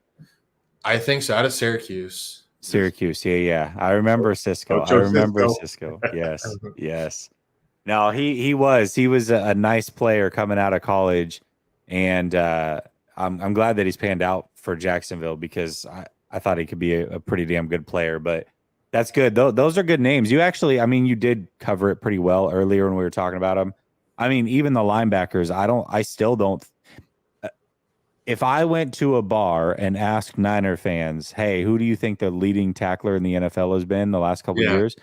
[SPEAKER 2] I think so. Out of Syracuse.
[SPEAKER 1] Yeah. I remember Cisco. Cisco. Yes. No, he was a nice player coming out of college, and I'm glad that he's panned out for Jacksonville because I thought he could be a pretty damn good player. But that's good. Those are good names. You actually, you did cover it pretty well earlier when we were talking about them. Even the linebackers, I still don't. If I went to a bar and asked Niner fans, hey, who do you think the leading tackler in the NFL has been the last couple of years?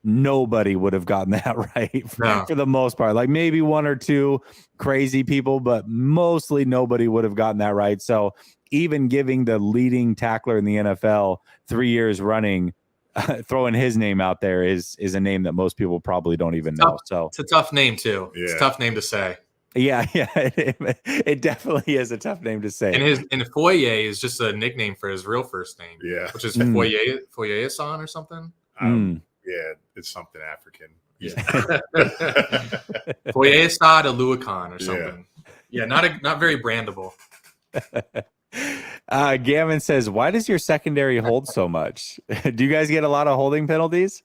[SPEAKER 1] Nobody would have gotten that right for the most part. Like maybe one or two crazy people, but mostly nobody would have gotten that right. So even giving the leading tackler in the NFL 3 years running, throwing his name out there is a name that most people probably don't even know. So
[SPEAKER 2] it's a tough name too. Yeah. It's a tough name to say.
[SPEAKER 1] Yeah, it definitely is a tough name to say.
[SPEAKER 2] And Foye is just a nickname for his real first name.
[SPEAKER 3] Yeah,
[SPEAKER 2] which is Foye-san or something.
[SPEAKER 3] Yeah, it's something African.
[SPEAKER 2] Yeah, Foye-sa de Luakan or something. Yeah, not very brandable.
[SPEAKER 1] Gavin says, "Why does your secondary hold so much? Do you guys get a lot of holding penalties?"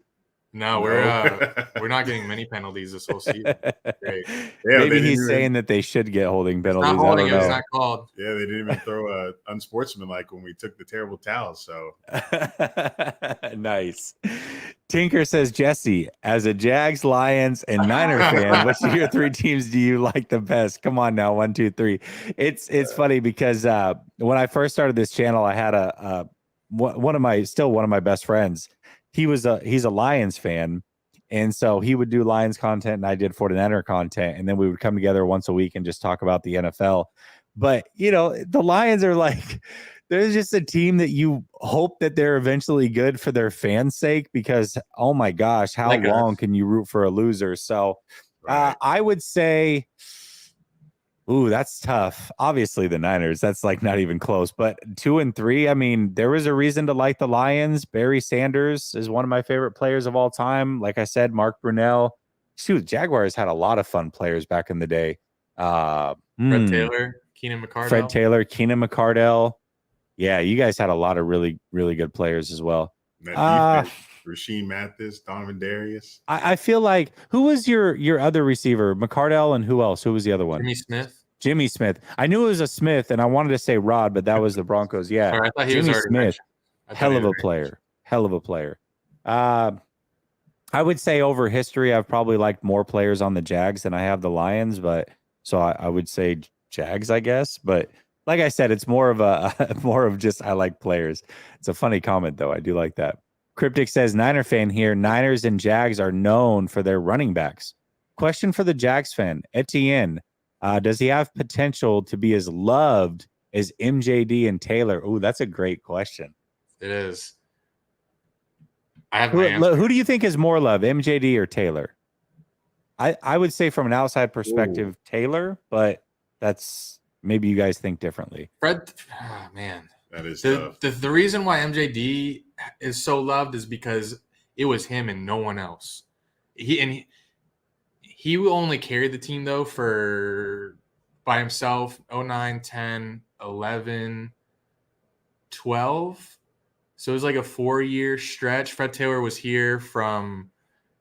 [SPEAKER 2] No, we're not getting many penalties this whole season. Great.
[SPEAKER 3] Yeah,
[SPEAKER 1] maybe he's saying that they should get holding penalties.
[SPEAKER 2] Not holding, it's not called.
[SPEAKER 3] Yeah, they didn't even throw unsportsmanlike when we took the terrible towels. So
[SPEAKER 1] nice. Tinker says, Jesse, as a Jags, Lions, and Niner fan, which of your 3 teams do you like the best? Come on now, 1, 2, 3. It's funny because when I first started this channel, I had one of my best friends. He's a Lions fan, and so he would do Lions content and I did 49er content, and then we would come together once a week and just talk about the NFL. But the Lions are like, there's just a team that you hope that they're eventually good for their fans' sake, because oh my gosh, how long can you root for a loser? So I would say Ooh, that's tough. Obviously, the Niners. That's like not even close. But 2 and 3. I mean, there was a reason to like the Lions. Barry Sanders is one of my favorite players of all time. Like I said, Mark Brunell. Shoot, Jaguars had a lot of fun players back in the day.
[SPEAKER 2] Fred Taylor, Keenan
[SPEAKER 1] Fred
[SPEAKER 2] McCardell.
[SPEAKER 1] Taylor, Keenan McCardell. Yeah, you guys had a lot of really, really good players as well.
[SPEAKER 3] That
[SPEAKER 1] Uh,
[SPEAKER 3] defense, Rasheem Mathis, Donovan Darius.
[SPEAKER 1] I feel like who was your other receiver? McCardell and who else? Who was the other one?
[SPEAKER 2] Jimmy Smith.
[SPEAKER 1] Jimmy Smith. I knew it was a Smith, and I wanted to say Rod, but that was the Broncos. Yeah,
[SPEAKER 2] Sorry, I thought he
[SPEAKER 1] Jimmy
[SPEAKER 2] was already
[SPEAKER 1] Smith,
[SPEAKER 2] mentioned.
[SPEAKER 1] hell of a player. Hell of a player. I would say over history, I've probably liked more players on the Jags than I have the Lions, but so I would say Jags, I guess. But like I said, it's more of a more of just I like players. It's a funny comment though. I do like that. Cryptic says Niner fan here. Niners and Jags are known for their running backs. Question for the Jags fan: Etienne, does he have potential to be as loved as MJD and Taylor? Oh, that's a great question.
[SPEAKER 2] It is. I have my answer.
[SPEAKER 1] Who do you think is more loved, MJD or Taylor? I would say from an outside perspective, Taylor, but that's maybe you guys think differently.
[SPEAKER 2] Fred, man.
[SPEAKER 3] That is tough.
[SPEAKER 2] The reason why MJD is so loved is because it was him and no one else. He only carried the team though for by himself 09, 10, 11, 12. So it was like a 4-year stretch. Fred Taylor was here from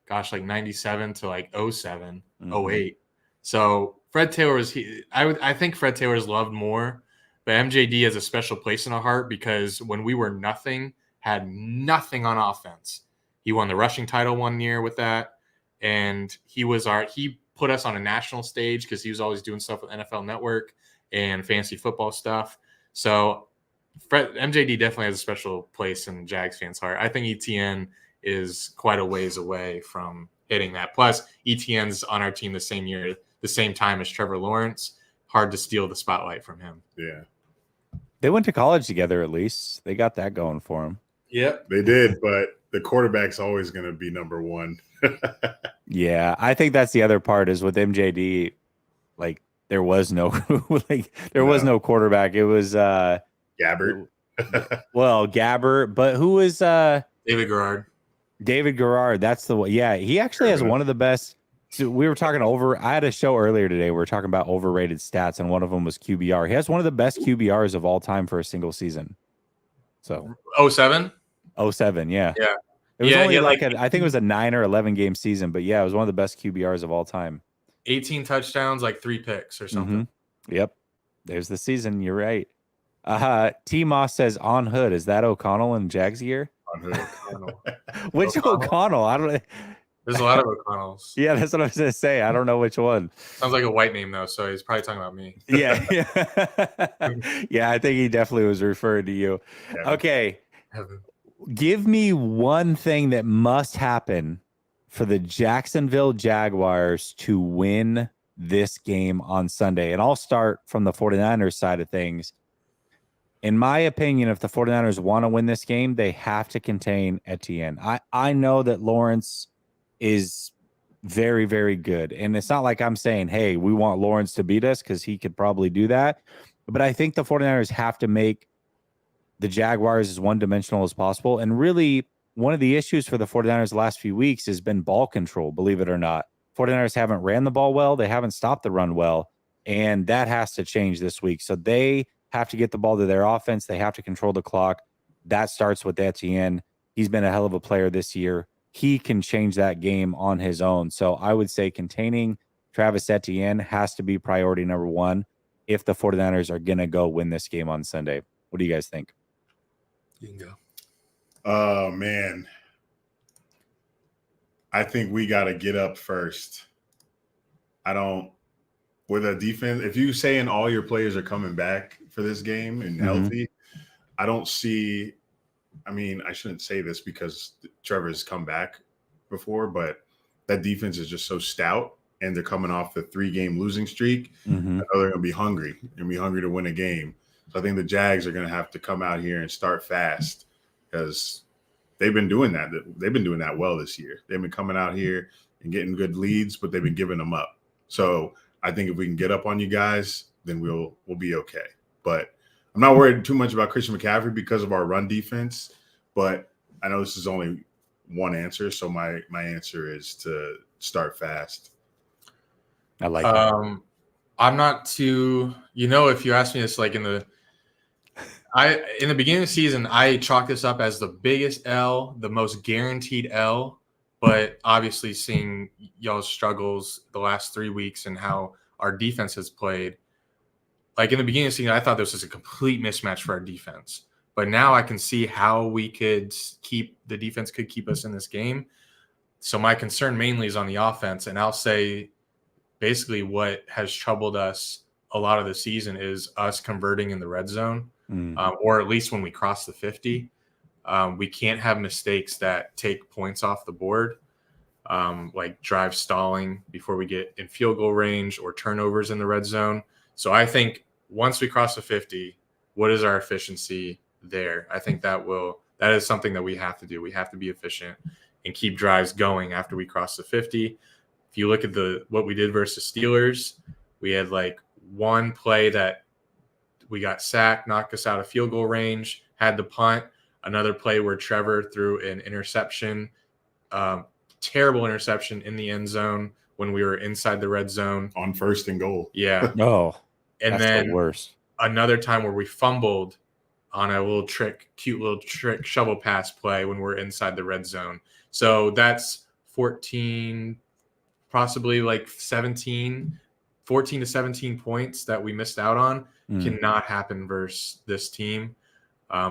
[SPEAKER 2] like 97 to like 07, 08. So Fred Taylor was I think Fred Taylor's loved more. But MJD has a special place in our heart because when we were had nothing on offense. He won the rushing title 1 year with that. And he put us on a national stage because he was always doing stuff with NFL Network and fantasy football stuff. So MJD definitely has a special place in Jags fans' heart. I think ETN is quite a ways away from hitting that. Plus, ETN's on our team the same time as Trevor Lawrence. Hard to steal the spotlight from him.
[SPEAKER 3] Yeah.
[SPEAKER 1] They went to college together, at least. They got that going for them.
[SPEAKER 2] Yep.
[SPEAKER 3] They did, but the quarterback's always going to be number one.
[SPEAKER 1] Yeah, I think that's the other part is with MJD, like there was no was no quarterback. It was
[SPEAKER 3] Gabbert.
[SPEAKER 1] Well, Gabbert, but who was
[SPEAKER 2] David Garrard.
[SPEAKER 1] David Garrard, that's the one. Yeah, he actually has one of the best. So we were talking I had a show earlier today. We were talking about overrated stats, and one of them was QBR. He has one of the best QBRs of all time for a single season. So
[SPEAKER 2] 07?
[SPEAKER 1] 07, yeah.
[SPEAKER 2] Yeah.
[SPEAKER 1] It was only I think it was a 9 or 11 game season, but yeah, it was one of the best QBRs of all time.
[SPEAKER 2] 18 touchdowns, like 3 picks or something.
[SPEAKER 1] Yep. There's the season. You're right. T Moss says on Hood. Is that O'Connell in Jags gear?
[SPEAKER 3] On Hood. O'Connell.
[SPEAKER 1] Which O'Connell? I don't know.
[SPEAKER 2] There's a lot of O'Connells.
[SPEAKER 1] Yeah, that's what I was going to say. I don't know which one.
[SPEAKER 2] Sounds like a white name, though, so he's probably talking about me.
[SPEAKER 1] Yeah. Yeah, I think he definitely was referring to you.
[SPEAKER 3] Yeah.
[SPEAKER 1] Okay. Give me one thing that must happen for the Jacksonville Jaguars to win this game on Sunday. And I'll start from the 49ers side of things. In my opinion, if the 49ers want to win this game, they have to contain Etienne. I know that Lawrence is very, very good. And it's not like I'm saying, hey, we want Lawrence to beat us because he could probably do that. But I think the 49ers have to make the Jaguars as one-dimensional as possible. And really, one of the issues for the 49ers the last few weeks has been ball control, believe it or not. 49ers haven't ran the ball well. They haven't stopped the run well. And that has to change this week. So they have to get the ball to their offense. They have to control the clock. That starts with Etienne. He's been a hell of a player this year. He can change that game on his own. So I would say containing Travis Etienne has to be priority number one if the 49ers are going to go win this game on Sunday. What do you guys think?
[SPEAKER 2] You can go.
[SPEAKER 3] Oh, man. I think we got to get up first. With a defense, if you saying all your players are coming back for this game and healthy, I don't see, I shouldn't say this because Trevor's come back before, but that defense is just so stout and they're coming off the 3-game losing streak. I know they're going to be hungry to win a game. So I think the Jags are going to have to come out here and start fast because they've been doing that. They've been doing that well this year. They've been coming out here and getting good leads, but they've been giving them up. So I think if we can get up on you guys, then we'll be okay. But I'm not worried too much about Christian McCaffrey because of our run defense. But I know this is only one answer, so my answer is to start fast.
[SPEAKER 1] I like that.
[SPEAKER 2] I'm not too, if you ask me this, like in the beginning of the season, I chalked this up as the biggest L, the most guaranteed L. But obviously, seeing y'all's struggles the last 3 weeks and how our defense has played, like in the beginning of the season, I thought this was a complete mismatch for our defense. But now I can see how the defense could keep us in this game. So my concern mainly is on the offense, and I'll say basically what has troubled us a lot of the season is us converting in the red zone, or at least when we cross the 50. We can't have mistakes that take points off the board, like drive stalling before we get in field goal range or turnovers in the red zone. So I think once we cross the 50, what is our efficiency there? I think that is something that we have to do. We have to be efficient and keep drives going after we cross the 50. If you look at what we did versus Steelers, we had like one play that we got sacked, knocked us out of field goal range, had to punt. Another play where Trevor threw an interception, terrible interception in the end zone when we were inside the red zone.
[SPEAKER 3] On 1st and goal.
[SPEAKER 2] Yeah.
[SPEAKER 1] Oh,
[SPEAKER 2] and
[SPEAKER 1] that's
[SPEAKER 2] then
[SPEAKER 1] the worst.
[SPEAKER 2] Another time where we fumbled on a cute little trick shovel pass play when we're inside the red zone. So that's 14, possibly like 14 to 17 points that we missed out on. Cannot happen versus this team.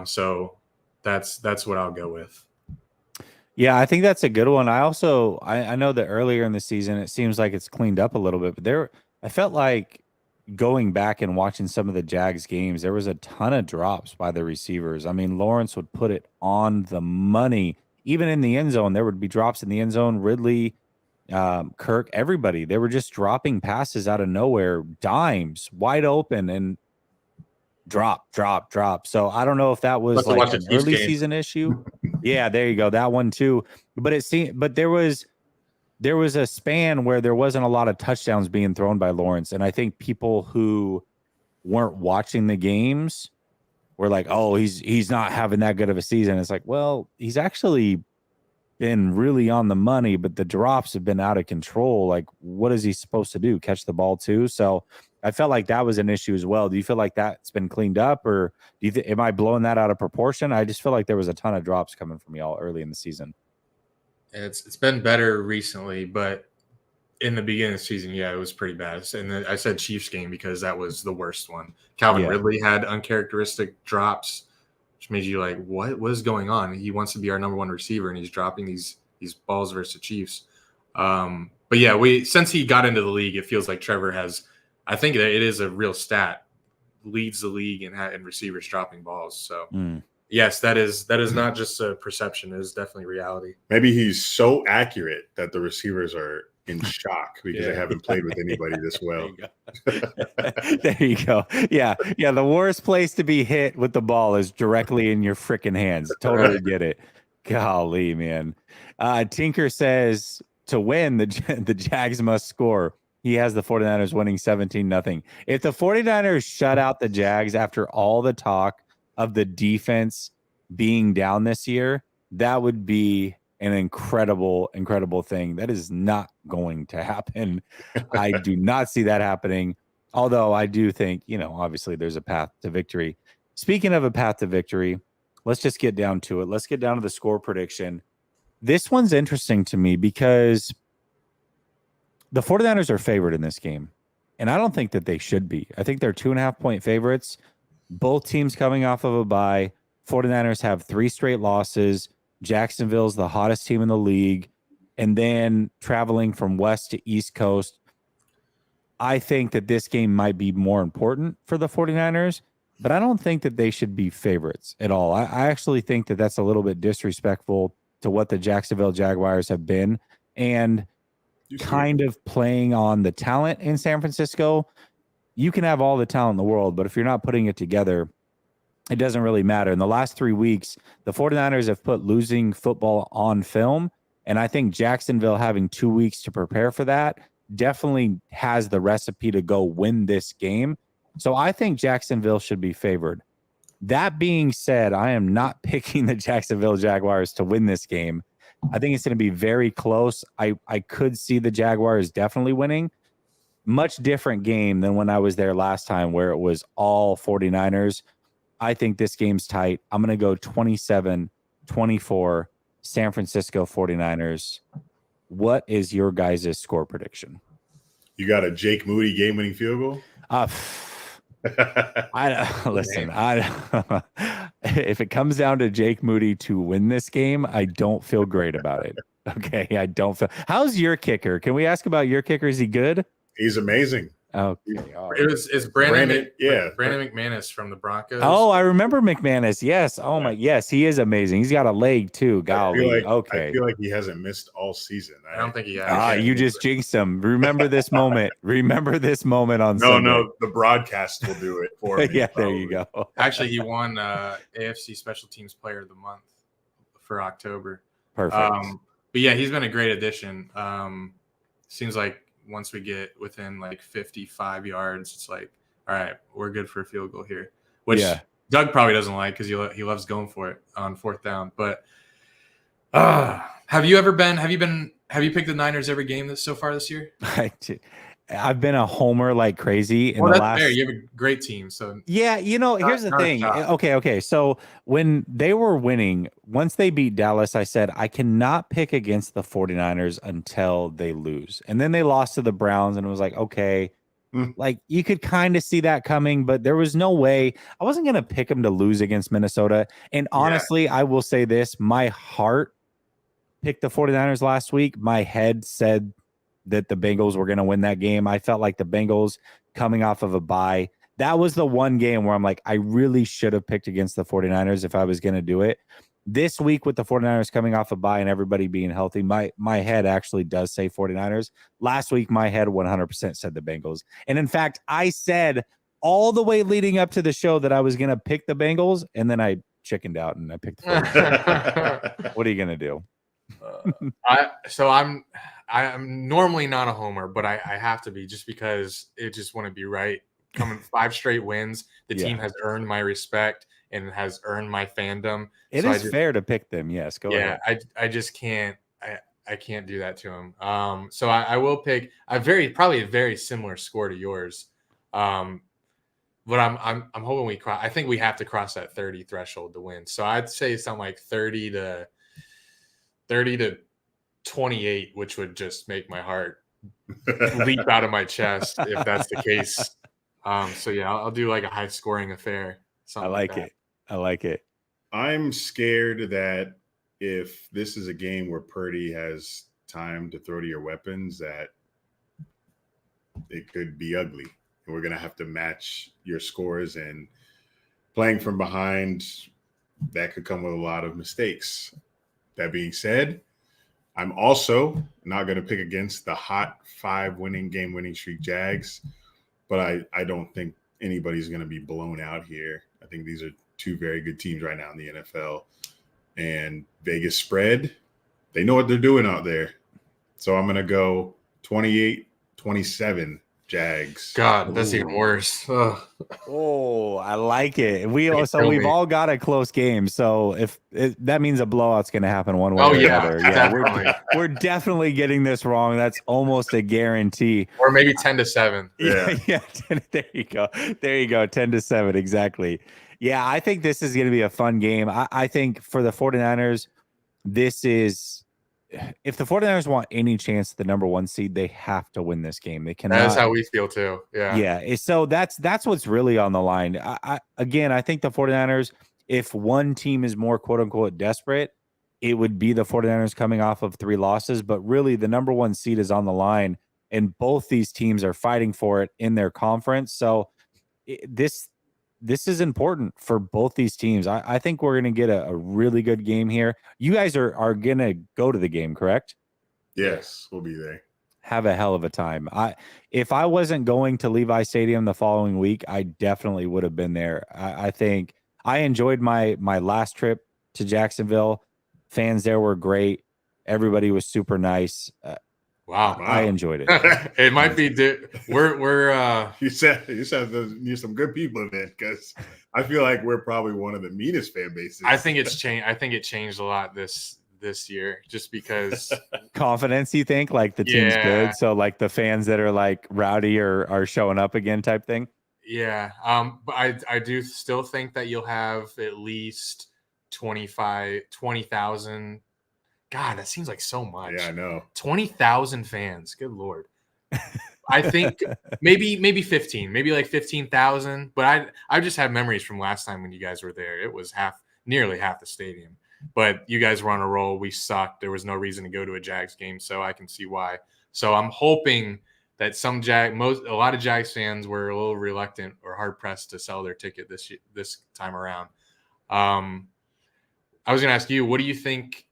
[SPEAKER 2] So that's what I'll go with.
[SPEAKER 1] Yeah, I think that's a good one. I know that earlier in the season, it seems like it's cleaned up a little bit, but I felt like going back and watching some of the Jags games, there was a ton of drops by the receivers. I mean, Lawrence would put it on the money. Even in the end zone, there would be drops in the end zone. Ridley, Kirk, everybody, they were just dropping passes out of nowhere, dimes, wide open, and drop. So I don't know if that was like an early season issue. Yeah, there you go. That one too. But there was a span where there wasn't a lot of touchdowns being thrown by Lawrence. And I think people who weren't watching the games were like, oh, he's not having that good of a season. It's like, well, he's actually been really on the money, but the drops have been out of control. Like, what is he supposed to do? Catch the ball too? So I felt like that was an issue as well. Do you feel like that's been cleaned up, or am I blowing that out of proportion? I just feel like there was a ton of drops coming from y'all early in the season.
[SPEAKER 2] It's been better recently, but in the beginning of the season, yeah, it was pretty bad. And I said Chiefs game because that was the worst one. Calvin Ridley had uncharacteristic drops, which made you like, what is going on? He wants to be our number one receiver, and he's dropping these balls versus the Chiefs. But yeah, since he got into the league, it feels like Trevor has. I think that it is a real stat, leads the league in receivers dropping balls. So yes, that is not just a perception; it is definitely reality.
[SPEAKER 3] Maybe he's so accurate that the receivers are in shock because they haven't played with anybody this well.
[SPEAKER 1] There you go. Yeah. The worst place to be hit with the ball is directly in your freaking hands. Totally get it. Golly, man. Tinker says to win, the Jags must score. He has the 49ers winning 17-0. If the 49ers shut out the Jags after all the talk of the defense being down this year, that would be an incredible thing. That is not going to happen. I do not see that happening. Although I do think, obviously there's a path to victory. Speaking of a path to victory, let's just get down to it. Let's get down to the score prediction. This one's interesting to me because the 49ers are favored in this game, and I don't think that they should be. I think they're 2.5-point favorites. Both teams coming off of a bye. 49ers have 3 straight losses. Jacksonville's the hottest team in the league. And then traveling from west to east coast, I think that this game might be more important for the 49ers, but I don't think that they should be favorites at all. I actually think that that's a little bit disrespectful to what the Jacksonville Jaguars have been, and kind of playing on the talent in San Francisco. You can have all the talent in the world, but if you're not putting it together, it doesn't really matter. In the last 3 weeks, the 49ers have put losing football on film, and I think Jacksonville having 2 weeks to prepare for that definitely has the recipe to go win this game. So I think Jacksonville should be favored. That being said, I am not picking the Jacksonville Jaguars to win this game. I think it's going to be very close. I could see the Jaguars definitely winning. Much different game than when I was there last time where it was all 49ers. I think this game's tight. I'm going to go 27-24 San Francisco 49ers. What is your guys' score prediction?
[SPEAKER 3] You got a Jake Moody game-winning field goal?
[SPEAKER 1] Listen. If it comes down to Jake Moody to win this game, I don't feel great about it. Okay, I don't feel. How's your kicker? Can we ask about your kicker? Is he good?
[SPEAKER 3] He's amazing.
[SPEAKER 1] Okay.
[SPEAKER 2] It's Brandon
[SPEAKER 3] Brandon
[SPEAKER 2] McManus from the Broncos.
[SPEAKER 1] Oh, I remember McManus. Yes. Oh my. Yes, he is amazing. He's got a leg too. Golly.
[SPEAKER 3] I feel like he hasn't missed all season.
[SPEAKER 2] I don't think he has.
[SPEAKER 1] You just jinxed him. Remember this moment. Remember this moment on Sunday.
[SPEAKER 3] No, the broadcast will do it for me.
[SPEAKER 1] Yeah, there you go.
[SPEAKER 2] Actually, he won AFC Special Teams Player of the Month for October.
[SPEAKER 1] Perfect.
[SPEAKER 2] But yeah, he's been a great addition. Seems like once we get within like 55 yards, it's like, all right, we're good for a field goal here, which Doug probably doesn't like because he loves going for it on fourth down. But have you picked the Niners every game so far this year?
[SPEAKER 1] I've been a homer like crazy in the last.
[SPEAKER 2] Fair. You have a great team, so
[SPEAKER 1] yeah. Here's the thing. Okay. So when they were winning, once they beat Dallas, I said I cannot pick against the 49ers until they lose, and then they lost to the Browns, and it was like, okay, like you could kind of see that coming, but there was no way I wasn't gonna pick them to lose against Minnesota. And honestly, I will say this: my heart picked the 49ers last week. My head said that the Bengals were going to win that game. I felt like the Bengals coming off of a bye, that was the one game where I'm like, I really should have picked against the 49ers if I was going to do it. This week with the 49ers coming off a bye and everybody being healthy, my head actually does say 49ers. Last week, my head 100% said the Bengals. And in fact, I said all the way leading up to the show that I was going to pick the Bengals, and then I chickened out and I picked the 49ers. What are you going to do?
[SPEAKER 2] I'm normally not a homer, but I have to be just because it just want to be right. Coming 5 straight wins, the team has earned my respect and has earned my fandom.
[SPEAKER 1] It is fair to pick them. Yes, go ahead.
[SPEAKER 2] I just can't. I can't do that to him. So I will pick probably a very similar score to yours. But I'm hoping I think we have to cross that 30 threshold to win. So I'd say something like 30 to 28, which would just make my heart leap out of my chest if that's the case. So yeah, I'll do like a high scoring affair.
[SPEAKER 1] I like it. I like it.
[SPEAKER 3] I'm scared that if this is a game where Purdy has time to throw to your weapons, that it could be ugly. And we're going to have to match your scores, and playing from behind, that could come with a lot of mistakes. That being said, I'm also not going to pick against the hot 5-winning game-winning streak Jags, but I don't think anybody's going to be blown out here. I think these are 2 very good teams right now in the NFL. And Vegas spread, they know what they're doing out there. So I'm going to go 28-27 Jags.
[SPEAKER 2] God, that's even worse.
[SPEAKER 1] Oh, I like it. We've all got a close game. So if that means a blowout's going to happen one way or the other. Yeah, we're definitely getting this wrong. That's almost a guarantee.
[SPEAKER 2] Or maybe 10-7.
[SPEAKER 1] Yeah. There you go. 10-7. Exactly. Yeah, I think this is going to be a fun game. I think for the 49ers, this is. If the 49ers want any chance at the number 1 seed, they have to win this game. They cannot.
[SPEAKER 2] That's how we feel too. Yeah.
[SPEAKER 1] Yeah. So that's what's really on the line. I think the 49ers, if one team is more quote unquote desperate, it would be the 49ers coming off of 3 losses. But really, the number 1 seed is on the line, and both these teams are fighting for it in their conference. So this is important for both these teams. I think we're going to get a really good game here. You guys are going to go to the game, correct?
[SPEAKER 3] Yes, we'll be there.
[SPEAKER 1] Have a hell of a time. If I wasn't going to Levi Stadium the following week, I definitely would have been there. I think I enjoyed my last trip to Jacksonville. Fans there were great. Everybody was super nice.
[SPEAKER 2] Wow.
[SPEAKER 1] I enjoyed it.
[SPEAKER 2] It might be. We're
[SPEAKER 3] You said you're some good people then, because I feel like we're probably one of the meanest fan bases.
[SPEAKER 2] I think it's changed. I think it changed a lot this year, just because
[SPEAKER 1] Confidence, you think, like the team's good, so like the fans that are like rowdy are showing up again type thing.
[SPEAKER 2] Yeah. But I do still think that you'll have at least 20,000. God, that seems like so much.
[SPEAKER 3] Yeah, I know.
[SPEAKER 2] 20,000 fans. Good Lord. I think maybe 15, maybe like 15,000. But I just have memories from last time when you guys were there. It was nearly half the stadium. But you guys were on a roll. We sucked. There was no reason to go to a Jags game, so I can see why. So I'm hoping that a lot of Jags fans were a little reluctant or hard pressed to sell their ticket this time around. I was going to ask you, what do you think?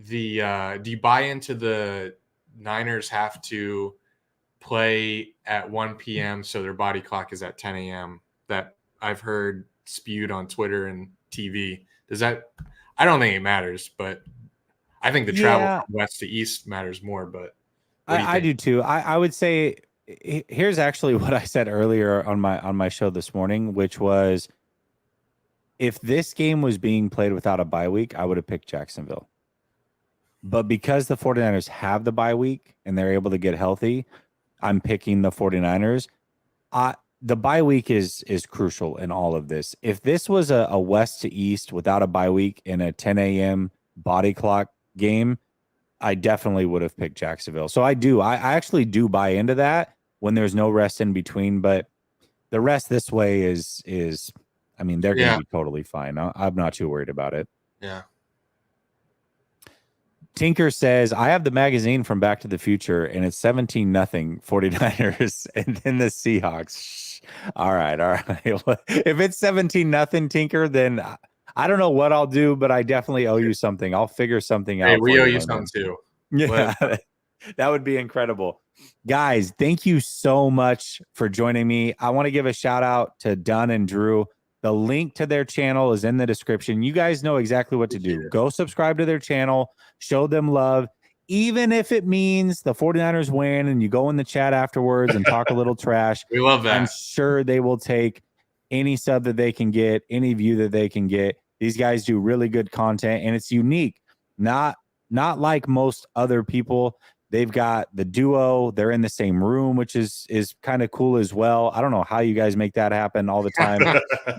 [SPEAKER 2] Do you buy into the Niners have to play at 1 p.m. so their body clock is at 10 a.m. that I've heard spewed on Twitter and TV? Does that? I don't think it matters, but I think the travel from west to east matters more. But
[SPEAKER 1] I do too. I would say here's actually what I said earlier on my show this morning, which was if this game was being played without a bye week, I would have picked Jacksonville. But because the 49ers have the bye week and they're able to get healthy, I'm picking the 49ers. The bye week is crucial in all of this. If this was a west to east without a bye week in a 10 a.m. body clock game, I definitely would have picked Jacksonville. So I actually do buy into that when there's no rest in between. But the rest this way is I mean, they're going to be totally fine. I'm not too worried about it.
[SPEAKER 2] Yeah.
[SPEAKER 1] Tinker says, I have the magazine from Back to the Future, and it's 17-0 49ers, and then the Seahawks. Shh. All right. If it's 17-0, Tinker, then I don't know what I'll do, but I definitely owe you something. I'll figure something out.
[SPEAKER 2] Hey, we owe you something too.
[SPEAKER 1] Yeah, that would be incredible. Guys, thank you so much for joining me. I want to give a shout out to Dunn and Drew. The link to their channel is in the description. You guys know exactly what to do. Go subscribe to their channel, show them love, even if it means the 49ers win and you go in the chat afterwards and talk a little trash.
[SPEAKER 2] We love that.
[SPEAKER 1] I'm sure they will take any sub that they can get, any view that they can get. These guys do really good content, and it's unique. Not like most other people. They've got the duo. They're in the same room, which is kind of cool as well. I don't know how you guys make that happen all the time,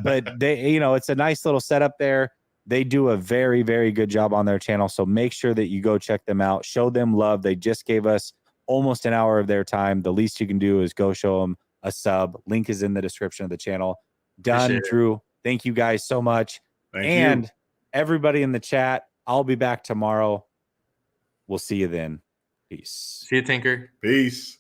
[SPEAKER 1] but it's a nice little setup there. They do a very, very good job on their channel. So make sure that you go check them out. Show them love. They just gave us almost an hour of their time. The least you can do is go show them a sub. Link is in the description of the channel. Done, Drew. Thank you guys so much. Thank you. Everybody in the chat, I'll be back tomorrow. We'll see you then. Peace.
[SPEAKER 2] See you, Tinker.
[SPEAKER 3] Peace.